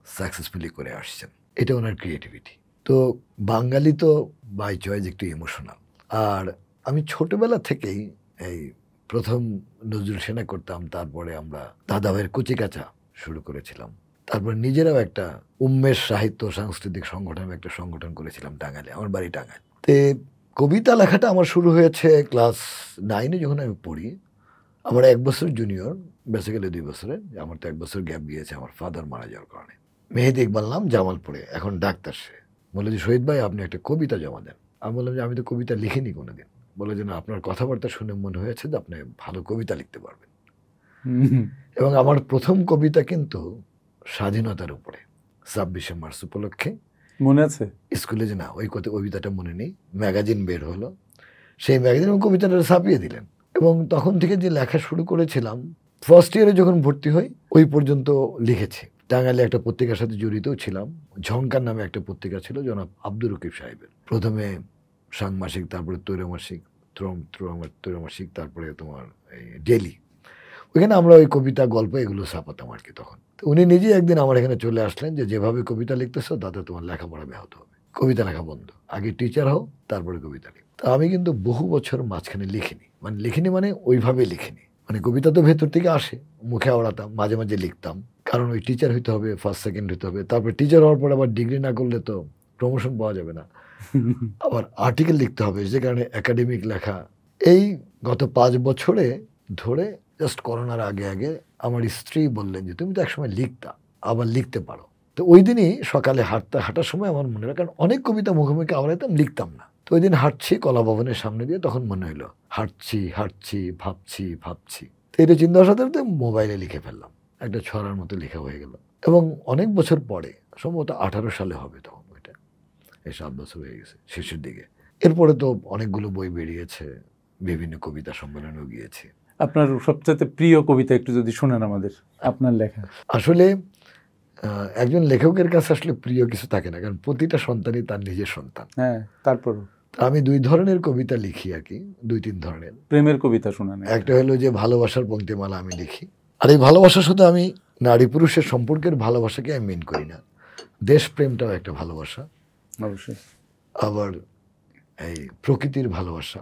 সাকসেসফুলি করে আসছেন। এটা ওনার ক্রিয়েটিভিটি। তো বাঙালি তো বাই চয়েস একটু ইমোশনাল। আর আমি ছোটবেলা থেকেই এই প্রথম নজরুল সেনা করতাম, তারপরে আমরা দাদাভাইয়ের কুচিকাচা শুরু করেছিলাম, তারপর নিজেরাও একটা উন্মেষ সাহিত্য সাংস্কৃতিক সংগঠন একটা সংগঠন করেছিলাম টাঙ্গাইলে, আমার বাড়ি টাঙ্গাইল। তে কবিতা লেখাটা আমার শুরু হয়েছে ক্লাস 9-এ যখন আমি পড়ি। আমার 1 বছর জুনিয়র, বেসিক্যালি 2 বছরের, আমার তো 1 বছর গ্যাপ গিয়েছে আমার ফাদার মারা যাওয়ার কারণে। মেহেদি ইকবাল নাম, জামালপুরে, এখন ডাক্তার। সে বলে যে শহীদ ভাই আপনি একটা কবিতা জমা দেন। আমি বললাম যে আমি তো কবিতা লিখিনি কোনোদিন। বলে যে না, আপনার কথাবার্তা শুনে মনে হয়েছে যে আপনি ভালো কবিতা লিখতে পারবেন। এবং আমার প্রথম কবিতা কিন্তু স্বাধীনতার উপরে, 26শে মার্চ উপলক্ষে। মনে আছে? স্কুলে যে না, ওই কবিতাটা মনে নেই, ম্যাগাজিন বের হলো, সেই ম্যাগাজিন কবিতাটা ছাপিয়ে দিলেন। এবং তখন থেকে যে লেখা শুরু করেছিলাম, ফার্স্ট ইয়ারে যখন ভর্তি হই ওই পর্যন্ত লিখেছি। টাঙ্গাইলে একটা পত্রিকার সাথে জড়িতও ছিলাম, ঝঙ্কার নামে একটা পত্রিকা ছিল জনাব আব্দুর রকিব সাহেবের। প্রথমে সাংমাসিক, তারপরে তৈরমাসিক, তৈরমাসিক, তারপরে তোমার এই ডেলি। ওইখানে আমরা ওই কবিতা, গল্প এগুলো ছাপাতাম আর কি তখন। তো উনি নিজেই একদিন আমার এখানে চলে আসলেন যে যেভাবে কবিতা লিখতেছো তাতে তোমার লেখাপড়া ব্যাহত হবে, কবিতা লেখা বন্ধ, আগে টিচার হও তারপরে কবিতা লিখ। তা আমি কিন্তু বহু বছর মাঝখানে লিখিনি মানে ওইভাবে লিখিনি, মানে কবিতা তো ভেতর থেকে আসে, মুখে আওড়াতাম, মাঝে মাঝে লিখতাম, কারণ ওই টিচার হইতে হবে, ফার্স্ট সেকেন্ড হইতে হবে, তারপর টিচার হওয়ার পর আবার ডিগ্রি না করলে তো প্রমোশন পাওয়া যাবে না, আবার আর্টিকেল লিখতে হবে, যে কারণে একাডেমিক লেখা। এই গত 5 বছরে ধরে, জাস্ট করোনার আগে আমার স্ত্রী বললেন যে তুমি তো একসময় লিখতা, আবার লিখতে পারো। তো ওই দিনই সকালে হাঁটার সময় আমার মনে হয়, কারণ অনেক কবিতা মুখে আওড়াইতাম, লিখতাম না। তো ওই দিন হাঁটছি কলা ভবনের সামনে দিয়ে, তখন মনে হলো হাঁটছি ভাবছি। তো এটা চিন্তা সাথে মোবাইলে লিখে ফেললাম, একটা ছড়ার মতো লেখা হয়ে গেল। এবং অনেক বছর পরে, সম্ভবত 18 সালে হবে তখন, ওইটা এই 7 বছর হয়ে গেছে শেষের দিকে। এরপরে তো অনেকগুলো বই বেরিয়েছে, বিভিন্ন কবিতা সম্মেলনেও গিয়েছি। আপনার সবচেয়ে প্রিয় কবিতা একটু যদি শোনেন আমাদের, আপনার লেখা। আসলে একজন লেখকের কাছে আসলে প্রিয় কিছু থাকে না, কারণ প্রতিটা সন্তানই তার নিজের সন্তান। হ্যাঁ, তারপর আমি 2 ধরনের কবিতা লিখি আর কি, 2-3 ধরনের। প্রেমের কবিতা শোনান। একটা হলো যে ভালোবাসার পংক্তিমালা আমি লিখি, আর এই ভালোবাসার সাথে আমি নারী পুরুষের সম্পর্কের ভালোবাসাকে আমি মেন করি না, দেশপ্রেমটাও একটা ভালোবাসা অবশ্যই, আবার এই প্রকৃতির ভালোবাসা।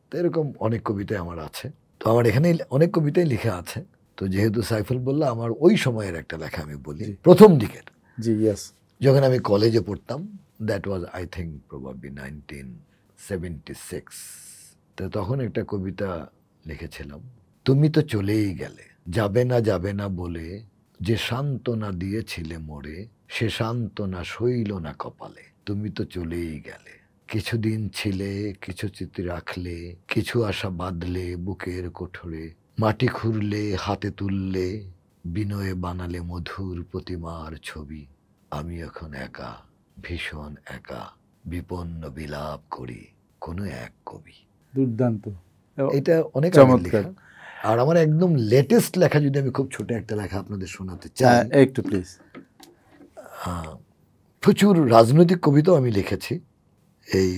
তো এরকম অনেক কবিতাই আমার আছে। তো আমার এখানে অনেক কবিতাই লেখা আছে। তো যেহেতু সাইফুল বললো, আমার ওই সময়ের একটা লেখা আমি বলি, প্রথম দিকের। জি, ইয়েস। যখন আমি কলেজে পড়তাম, that was I think probably 1976। তো তখন একটা কবিতা লিখেছিলাম, তুমি তো চলেই গেলে, যাবে না বলে, যে সান্ত্বনা দিয়েছিলে মোরে, সে সান্ত্বনা সইল না কপালে। তুমি তো চলেই গেলে, কিছুদিন ছিলে, কিছু স্মৃতি রাখলে, কিছু আশা বাঁধলে বুকের কোঠরে, মাটি খুঁড়লে, হাতে তুললে, বিনয়ে বানালে মধুর প্রতিমার ছবি। আমি এখন একা, ভীষণ একা, বিপন্ন বিলাপ করি, কোনো এক কবি। দুর্দান্ত, এটা অনেক চমৎকার। আর আমার একদম লেটেস্ট লেখা, যদি আমি খুব ছোট একটা লেখা আপনাদের শোনাতে চাই, একটু প্লিজ। প্রচুর রাজনৈতিক কবিতাও আমি লিখেছি এই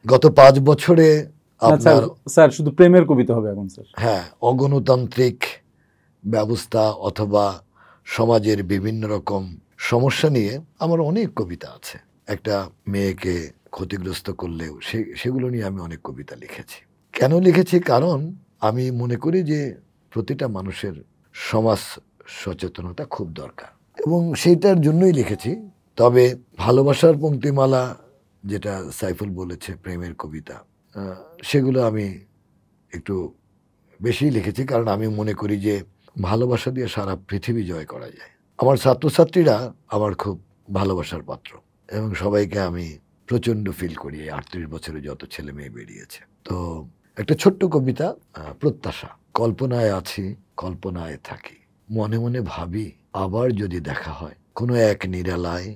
গত 5 বছরে। আপনার স্যার শুধু প্রেমের কবিতা হবে এখন স্যার? হ্যাঁ, অগণতান্ত্রিক ব্যবস্থা অথবা সমাজের বিভিন্ন রকম সমস্যা নিয়ে আমার অনেক কবিতা আছে। একটা মেয়েকে ক্ষতিগ্রস্ত করলেও সেগুলো নিয়ে আমি অনেক কবিতা লিখেছি। কেন লিখেছি? কারণ আমি মনে করি যে প্রতিটা মানুষের সমাজ সচেতনতা খুব দরকার, এবং সেইটার জন্যই লিখেছি। তবে ভালোবাসার পংক্তিমালা, যেটা সাইফুল বলেছে, প্রেমের কবিতা, সেগুলো আমি একটু বেশি লিখেছি, কারণ আমি মনে করি যে ভালোবাসা দিয়ে সারা পৃথিবী জয় করা যায়। আমার ছাত্রছাত্রীরা আমার খুব ভালোবাসার পাত্র, এবং সবাইকে আমি প্রচণ্ড ফিল করি। 38 বছরে যত ছেলে মেয়ে বেরিয়েছে। তো একটা ছোট্ট কবিতা, প্রত্যাশা। কল্পনায় আছি, কল্পনায় থাকি, মনে মনে ভাবি আবার যদি দেখা হয় কোনো এক নিরালায়,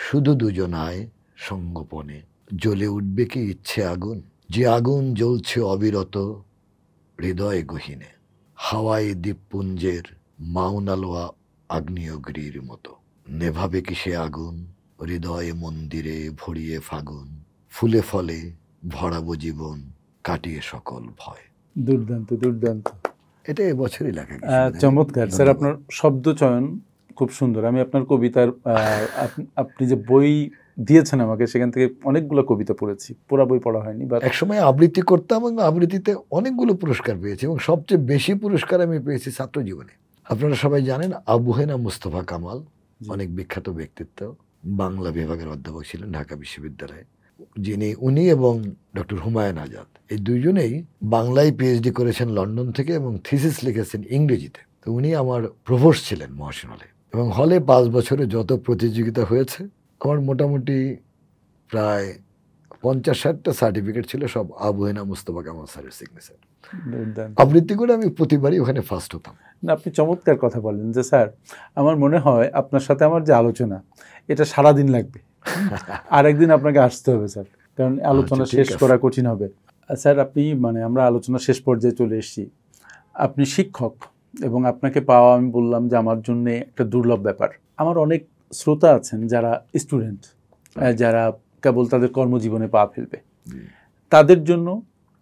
শুধু দুজনায় সঙ্গোপনে, জ্বলে উঠবে কি ইচ্ছে আগুন, যে আগুন জ্বলছে অবিরত হৃদয় গহীনে, হাওয়ায় দ্বীপপুঞ্জের মাউনালোয়া আগ্নেয়গিরির মতো, নেভাবে কি সে আগুন হৃদয়ে মন্দিরে ভরিয়ে ফাগুন, ফুলে ফলে ভরাবো জীবন, কাটিয়ে সকল ভয়। দুর্দান্ত, দুর্দান্ত। এটা এবছরই লেখা। চমৎকার স্যার, আপনার শব্দ চয়ন খুব সুন্দর। আমি আপনার কবিতার আপনি যে বই দিয়েছেন আমাকে, সেখান থেকে অনেকগুলো কবিতা পড়েছি। পুরা বই পড়া হয়নি, বাট একসময় আবৃত্তি করতাম এবং আবৃত্তিতে অনেকগুলো পুরস্কার পেয়েছি, এবং সবচেয়ে বেশি পুরস্কার আমি পেয়েছি ছাত্র জীবনে। আপনারা সবাই জানেন আবু হেনা মুস্তফা কামাল, অনেক বিখ্যাত ব্যক্তিত্ব, বাংলা বিভাগের অধ্যাপক ছিলেন ঢাকা বিশ্ববিদ্যালয়ে, উনি এবং ডক্টর হুমায়ুন আজাদ, এই দুইজনেই বাংলায় পিএইচডি করেছেন লন্ডন থেকে, এবং থিসিস লিখেছেন ইংরেজিতে। তো উনি আমার প্রভোস্ট ছিলেন মহাশন হলে, এবং হলে 5 বছরে যত প্রতিযোগিতা হয়েছে আমার মোটামুটি প্রায় 50-60টা সার্টিফিকেট ছিল, সব আবু হেনা মুস্তফা কামাল স্যারের সিগনেচার। আবৃত্তি করে আমি প্রতিবারই ওখানে ফার্স্ট হতাম। না, আপনি চমৎকার কথা বলেন যে স্যার, আমার মনে হয় আপনার সাথে আমার যে আলোচনা, এটা সারাদিন লাগবে। আর একদিন আপনাকে আসতে হবে স্যার, কারণ আলোচনা শেষ করা কঠিন হবে। স্যার, আপনি আমরা আলোচনা শেষ পর্যায়ে চলে এসেছি। আপনি শিক্ষক, এবং আপনাকে পাওয়া, আমি বললাম যে আমার জন্য একটা দুর্লভ ব্যাপার। আমার অনেক শ্রোতা আছেন যারা স্টুডেন্ট, যারা কেবল তাদের কর্মজীবনে পা ফেলবে। তাদের জন্য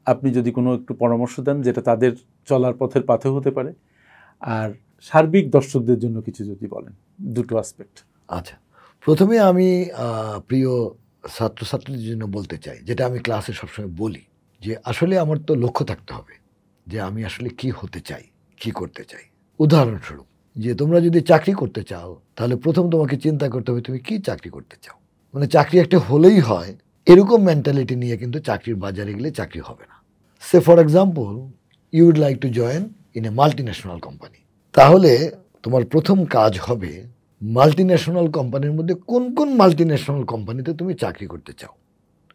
আপনি যদি কোনো একটু পরামর্শ দেন, যেটা তাদের চলার পথের পাথেয় হতে পারে, আর সার্বিক দর্শকদের জন্য কিছু যদি বলেন, দুটো অ্যাসপেক্ট। আচ্ছা, প্রথমে আমি প্রিয় ছাত্রছাত্রীদের জন্য বলতে চাই, যেটা আমি ক্লাসে সবসময় বলি, যে আসলে আমার তো লক্ষ্য থাকতে হবে যে আমি আসলে কি হতে চাই, কি করতে চাই। উদাহরণস্বরূপ, যে তোমরা যদি চাকরি করতে চাও, তাহলে প্রথম তোমাকে চিন্তা করতে হবে তুমি কি চাকরি করতে চাও। মানে চাকরি একটা হলেই হয় এরকম মেন্টালিটি নিয়ে কিন্তু চাকরির বাজারে গেলে চাকরি হবে না। Say for example, you would like to join in a multinational company, তাহলে তোমার প্রথম কাজ হবে মাল্টিন্যাশনাল কোম্পানির মধ্যে কোন কোন মাল্টিন্যাশনাল কোম্পানিতে তুমি চাকরি করতে চাও।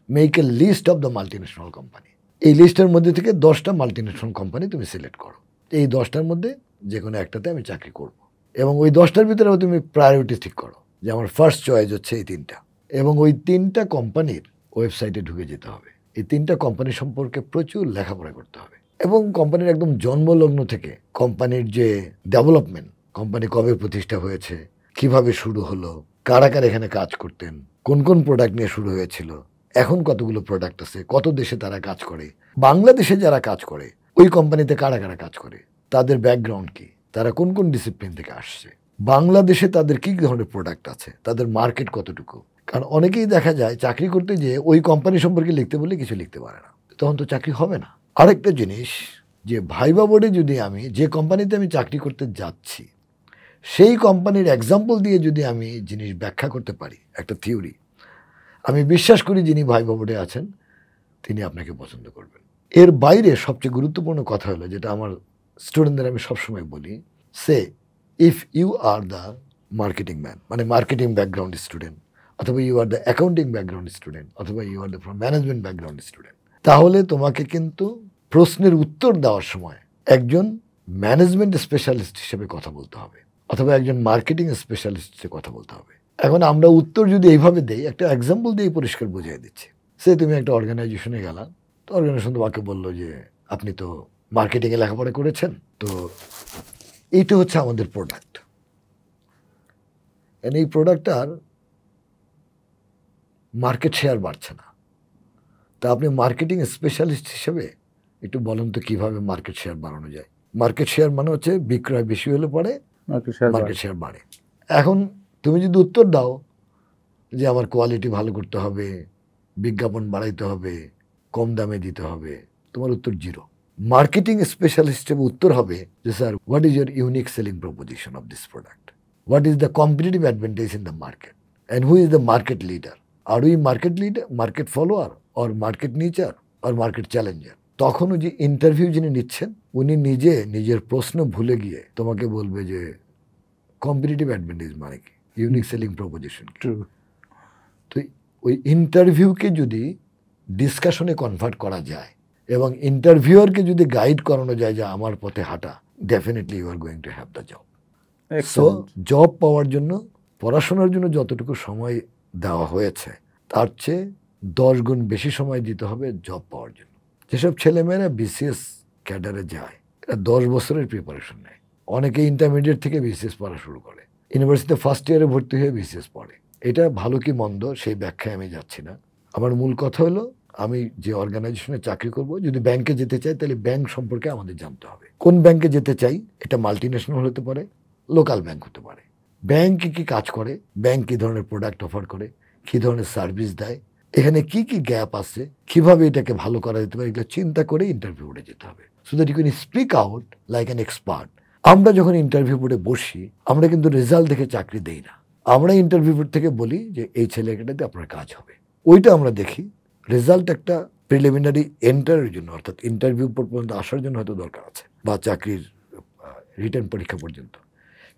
Make a list of the multinational company. এই লিস্টের মধ্যে থেকে 10টা মাল্টিন্যাশনাল কোম্পানি তুমি সিলেক্ট করো। এই 10টার মধ্যে যে কোনো একটাতে আমি চাকরি করব, এবং ওই 10টার ভিতরে তুমি প্রায়োরিটি ঠিক করো, যে আমার ফার্স্ট চয়েস হচ্ছে এই 3টা, এবং ওই 3টা কোম্পানির ওয়েবসাইটে ঢুকে যেতে হবে। এই 3টা কোম্পানি সম্পর্কে প্রচুর লেখাপড়া করতে হবে, এবং কোম্পানির একদম জন্মলগ্ন থেকে কোম্পানির যে ডেভেলপমেন্ট, কোম্পানি কবে প্রতিষ্ঠা হয়েছে, কিভাবে শুরু হলো, কারা কারা এখানে কাজ করতেন, কোন কোন প্রোডাক্ট নিয়ে শুরু হয়েছিল, এখন কতগুলো প্রোডাক্ট আছে, কত দেশে তারা কাজ করে, বাংলাদেশে যারা কাজ করে ওই কোম্পানিতে কারা কারা কাজ করে, তাদের ব্যাকগ্রাউন্ড কি, তারা কোন কোন ডিসিপ্লিন থেকে আসছে, বাংলাদেশে তাদের কি ধরনের প্রোডাক্ট আছে, তাদের মার্কেট কতটুকু। কারণ অনেকেই দেখা যায় চাকরি করতে গিয়ে ওই কোম্পানি সম্পর্কে লিখতে বললে কিছু লিখতে পারে না, তখন তো চাকরি হবে না। আরেকটা জিনিস, যে ভাইবা বোর্ডে যদি আমি যে কোম্পানিতে আমি চাকরি করতে যাচ্ছি সেই কোম্পানির এক্সাম্পল দিয়ে যদি আমি জিনিস ব্যাখ্যা করতে পারি, একটা থিওরি, আমি বিশ্বাস করি যিনি ভাইবা বোর্ডে আছেন তিনি আপনাকে পছন্দ করবেন। এর বাইরে সবচেয়ে গুরুত্বপূর্ণ কথা হলো, যেটা আমার স্টুডেন্টদের আমি সবসময় বলি, say if you are the marketing man, মানে মার্কেটিং ব্যাকগ্রাউন্ড স্টুডেন্ট, অথবা you are the accounting background student, অথবা you are the management background student, তাহলে তোমাকে কিন্তু প্রশ্নের উত্তর দেওয়ার সময় একজন ম্যানেজমেন্ট স্পেশালিস্ট হিসেবে কথা বলতে হবে, অথবা একজন মার্কেটিং স্পেশালিস্ট হিসেবে কথা বলতে হবে। এখন আমরা উত্তর যদি এইভাবে দেই, একটা এক্সাম্পল দিয়ে পরিষ্কার বুঝিয়ে দিচ্ছি। সে তুমি একটা অর্গানাইজেশনে গেলা, তো অর্গানাইজেশন তোমাকে বললো যে আপনি তো মার্কেটিংয়ে লেখাপড়া করেছেন, তো এইটা হচ্ছে আমাদের প্রোডাক্ট, এই প্রোডাক্টটার মার্কেট শেয়ার বাড়ছে না, তা আপনি মার্কেটিং স্পেশালিস্ট হিসেবে একটু বলেন তো কীভাবে মার্কেট শেয়ার বাড়ানো যায়। মার্কেট শেয়ার মানে হচ্ছে বিক্রয় বেশি হলে পরে মার্কেট শেয়ার বাড়ে। এখন তুমি যদি উত্তর দাও যে আমার কোয়ালিটি ভালো করতে হবে, বিজ্ঞাপন বাড়াইতে হবে, কম দামে দিতে হবে, তোমার উত্তর জিরো। মার্কেটিং স্পেশালিস্ট উত্তর হবে যে sir what is your unique selling proposition of this product, what is the competitive advantage in the market, and who is the market leader, are we market leader, market follower, or market nicher, or market challenger. তখন ওই যে ইন্টারভিউ যিনি নিচ্ছেন উনি নিজের প্রশ্ন ভুলে গিয়ে তোমাকে বলবে যে কম্পিটিটিভ অ্যাডভান্টেজ মানে কি, ইউনিক সেলিং প্রপোজিশন কি। তো ওই ইন্টারভিউকে যদি ডিসকাশনে কনভার্ট করা যায় এবং ইন্টারভিউয়ারকে যদি গাইড করানো যায় যে আমার পথে হাঁটা, definitely you are going to have the job. So job পাওয়ার জন্য পড়াশোনার জন্য যতটুকু সময় দেওয়া হয়েছে তার চেয়ে 10 গুণ বেশি সময় দিতে হবে জব পাওয়ার জন্য। যেসব ছেলেমেয়েরা বিসিএস ক্যাডারে যায় এরা 10 বছরের প্রিপারেশন নেয়। অনেকে ইন্টারমিডিয়েট থেকে বিসিএস পড়া শুরু করে, ইউনিভার্সিটিতে ফার্স্ট ইয়ারে ভর্তি হয়ে বিসিএস পড়ে। এটা ভালো কি মন্দ সেই ব্যাখ্যায় আমি যাচ্ছি না। আমার মূল কথা হলো আমি যে অর্গানাইজেশনে চাকরি করব, যদি ব্যাংকে যেতে চাই তাহলে ব্যাংক সম্পর্কে আমাদের জানতে হবে। কোন ব্যাংকে যেতে চাই, এটা মাল্টিন্যাশনাল হতে পারে, লোকাল ব্যাংক হতে পারে। ব্যাংক কি কাজ করে, ব্যাংক কি ধরনের প্রোডাক্ট অফার করে, কি ধরনের সার্ভিস দেয়, এখানে কি কি গ্যাপ আছে, কিভাবে এটাকে ভালো করা যেতে পারে, এগুলো চিন্তা করে ইন্টারভিউ বোর্ডে যেতে হবে, so that you can speak out like an expert. আমরা যখন ইন্টারভিউ বোর্ডে বসি আমরা কিন্তু রেজাল্ট দেখে চাকরি দেই না। আমরা ইন্টারভিউ বোর্ড থেকে বলি যে এই ছেলেটাতে আপনার কাজ হবে, ওইটা আমরা দেখি। রেজাল্ট একটা প্রিলিমিনারি এন্টারের জন্য, অর্থাৎ ইন্টারভিউ পর্যন্ত আসার জন্য হয়তো দরকার আছে, বা চাকরির রিটার্ন পরীক্ষা পর্যন্ত।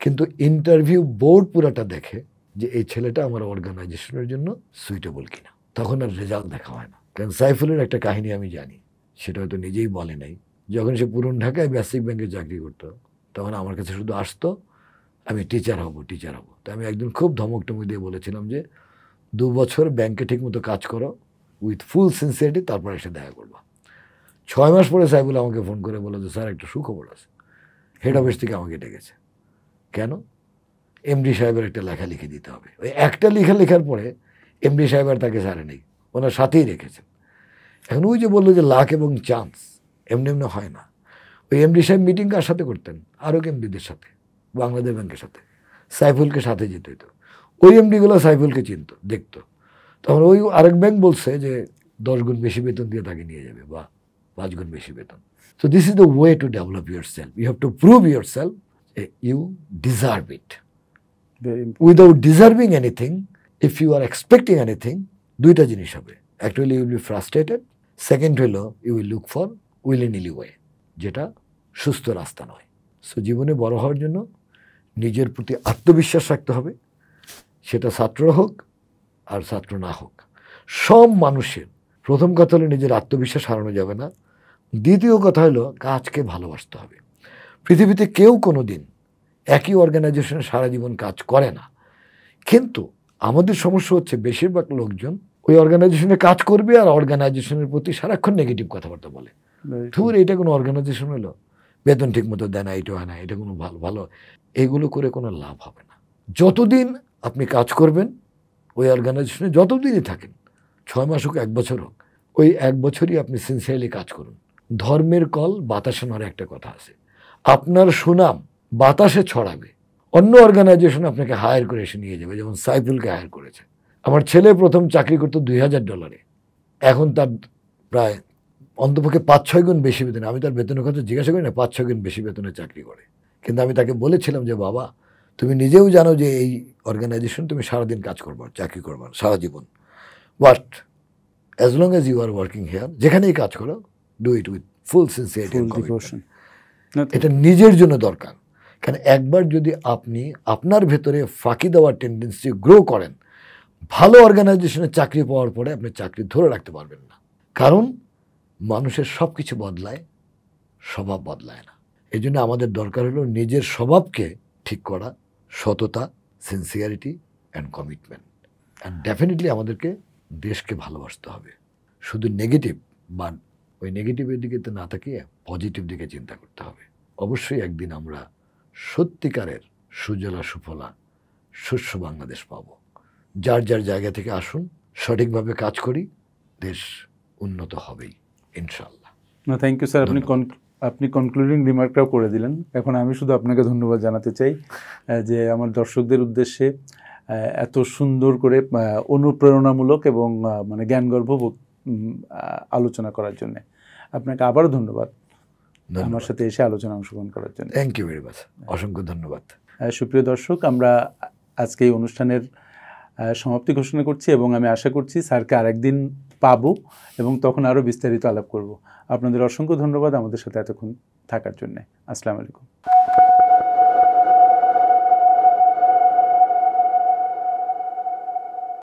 কিন্তু ইন্টারভিউ বোর্ড পুরাটা দেখে যে এই ছেলেটা আমার অর্গানাইজেশনের জন্য সুইটেবল কিনা, তখন আর রেজাল্ট দেখা হয় না। কারণ সাইফুলের একটা কাহিনী আমি জানি, সেটা হয়তো নিজেই বলে নাই। যখন সে পুরন ঢাকায় বেসিক ব্যাংকে চাকরি করতো তখন আমার কাছে শুধু আসতো আমি টিচার হব। তো আমি একদিন খুব ধমক দিয়ে বলেছিলাম যে 2 বছর ব্যাংকে ঠিকমতো কাজ করো উইথ ফুল সিনসিয়ারিটি, তারপর এসে দেখা করবা। 6 মাস পরে সাইফুল আমাকে ফোন করে বললো যে স্যার একটা সুখবর আছে, হেড অফিস থেকে আমাকে ডেকেছে। কেন? এমডি সাহেবের একটা লেখা লিখে দিতে হবে। ওই একটা লেখার পরে এমডি সাহেব আর তাকে ছাড়ে নেই, ওনার সাথেই রেখেছেন। এখন ওই যে বললো যে লাক এবং চান্স এমনি হয় না। ওই এমডি সাহেব মিটিং কার সাথে করতেন? আরও এমডিদের সাথে, বাংলাদেশ ব্যাংকের সাথে। সাইফুলকে সাথে যেতে হতো। ওই এমডিগুলো সাইফুলকে চিনত, দেখতো। তখন ওই আরেক ব্যাংক বলছে যে 10 গুণ বেশি বেতন দিয়ে তাকে নিয়ে যাবে, বা 5 গুণ বেশি বেতন। So this is the way to develop yourself. You have to prove yourself, you deserve it. Without deserving anything, if you are expecting anything, দুইটা জিনিস হবে। একটা হলো you will be frustrated, second হলো you will look for wily way, যেটা সুস্থ রাস্তা নয়। সো জীবনে বড় হওয়ার জন্য নিজের প্রতি আত্মবিশ্বাস রাখতে হবে, সেটা ছাত্র হোক আর ছাত্র না হোক। সব মানুষের প্রথম কথা হলো নিজের আত্মবিশ্বাস হারানো যাবে না। দ্বিতীয় কথা হলো কাজকে ভালোবাসতে হবে। পৃথিবীতে কেউ কোনো দিন একই অর্গানাইজেশনে সারা জীবন কাজ করে না, কিন্তু আমাদের সমস্যা হচ্ছে বেশিরভাগ লোকজন ওই অর্গানাইজেশনে কাজ করবে আর অর্গানাইজেশনের প্রতি সারাক্ষণ নেগেটিভ কথাবার্তা বলে। ধুর, এটা কোনো অর্গানাইজেশন হলো, বেতন ঠিক মতো দেয় না, এটা হয় না, এটা কোনো ভালো এগুলো করে কোনো লাভ হবে না। যতদিন আপনি কাজ করবেন ওই অর্গানাইজেশনে, যতদিনই থাকেন, 6 মাস হোক 1 বছর হোক, ওই 1 বছরই আপনি সিনসিয়ারলি কাজ করুন। ধর্মের কল বাতাসে নড়ে একটা কথা আছে। আপনার সুনাম বাতাসে ছড়াবে, অন্য অর্গানাইজেশন আপনাকে হায়ার করে এসে নিয়ে যাবে, যেমন সাইফুলকে হায়ার করেছে। আমার ছেলে প্রথম চাকরি করতো $2000, এখন তার প্রায় অন্তপক্ষে 5-6 গুণ বেশি বেতন। আমি তার বেতনের কথা জিজ্ঞাসা করি না, 5-6 গুণ বেশি বেতনে চাকরি করে। কিন্তু আমি তাকে বলেছিলাম যে বাবা, তুমি নিজেও জানো যে এই অর্গানাইজেশন তুমি সারাদিন কাজ করবার, চাকরি করবার সারা জীবন, but as long as you are working here, যেখানেই কাজ করো, do it with full sincerity. এটা নিজের জন্য দরকার। কারণ একবার যদি আপনি আপনার ভেতরে ফাঁকি দেওয়ার টেন্ডেন্সি গ্রো করেন, ভালো অর্গানাইজেশনে চাকরি পাওয়ার পরে আপনি চাকরি ধরে রাখতে পারবেন না। কারণ মানুষের সব কিছু বদলায়, স্বভাব বদলায় না। এই জন্য আমাদের দরকার হলো নিজের স্বভাবকে ঠিক করা, সততা, sincerity and commitment. And definitely আমাদেরকে দেশকে ভালোবাসতে হবে। শুধু নেগেটিভ বা ওই নেগেটিভের দিকে তো না তাকিয়ে পজিটিভ দিকে চিন্তা করতে হবে। অবশ্যই একদিন আমরা সত্যিকারের সুজলা সুফলা শস্য বাংলাদেশ পাব। যার যার জায়গা থেকে আসুন, সঠিকভাবে কাজ করি, দেশ উন্নত হবেই ইনশাআল্লাহ। Thank you sir. আপনি আপনি কনক্লুডিং রিমার্কটাও করে দিলেন। এখন আমি শুধু আপনাকে ধন্যবাদ জানাতে চাই যে আমার দর্শকদের উদ্দেশ্যে এত সুন্দর করে অনুপ্রেরণামূলক এবং মানে জ্ঞানগর্ভ আলোচনা করার জন্য। আপনাকে আবারও ধন্যবাদ আমার সাথে এসে আলোচনা অংশগ্রহণ করার জন্য। থ্যাংক ইউ ভেরি মাচ, অসংখ্য ধন্যবাদ। সুপ্রিয় দর্শক, আমরা আজকে এই অনুষ্ঠানের সমাপ্তি ঘোষণা করছি এবং আমি আশা করছি স্যারকে আরেকদিন পাবো এবং তখন আরও বিস্তারিত আলাপ করব। আপনাদের অসংখ্য ধন্যবাদ আমাদের সাথে এতক্ষণ থাকার জন্য। আসসালামু আলাইকুম।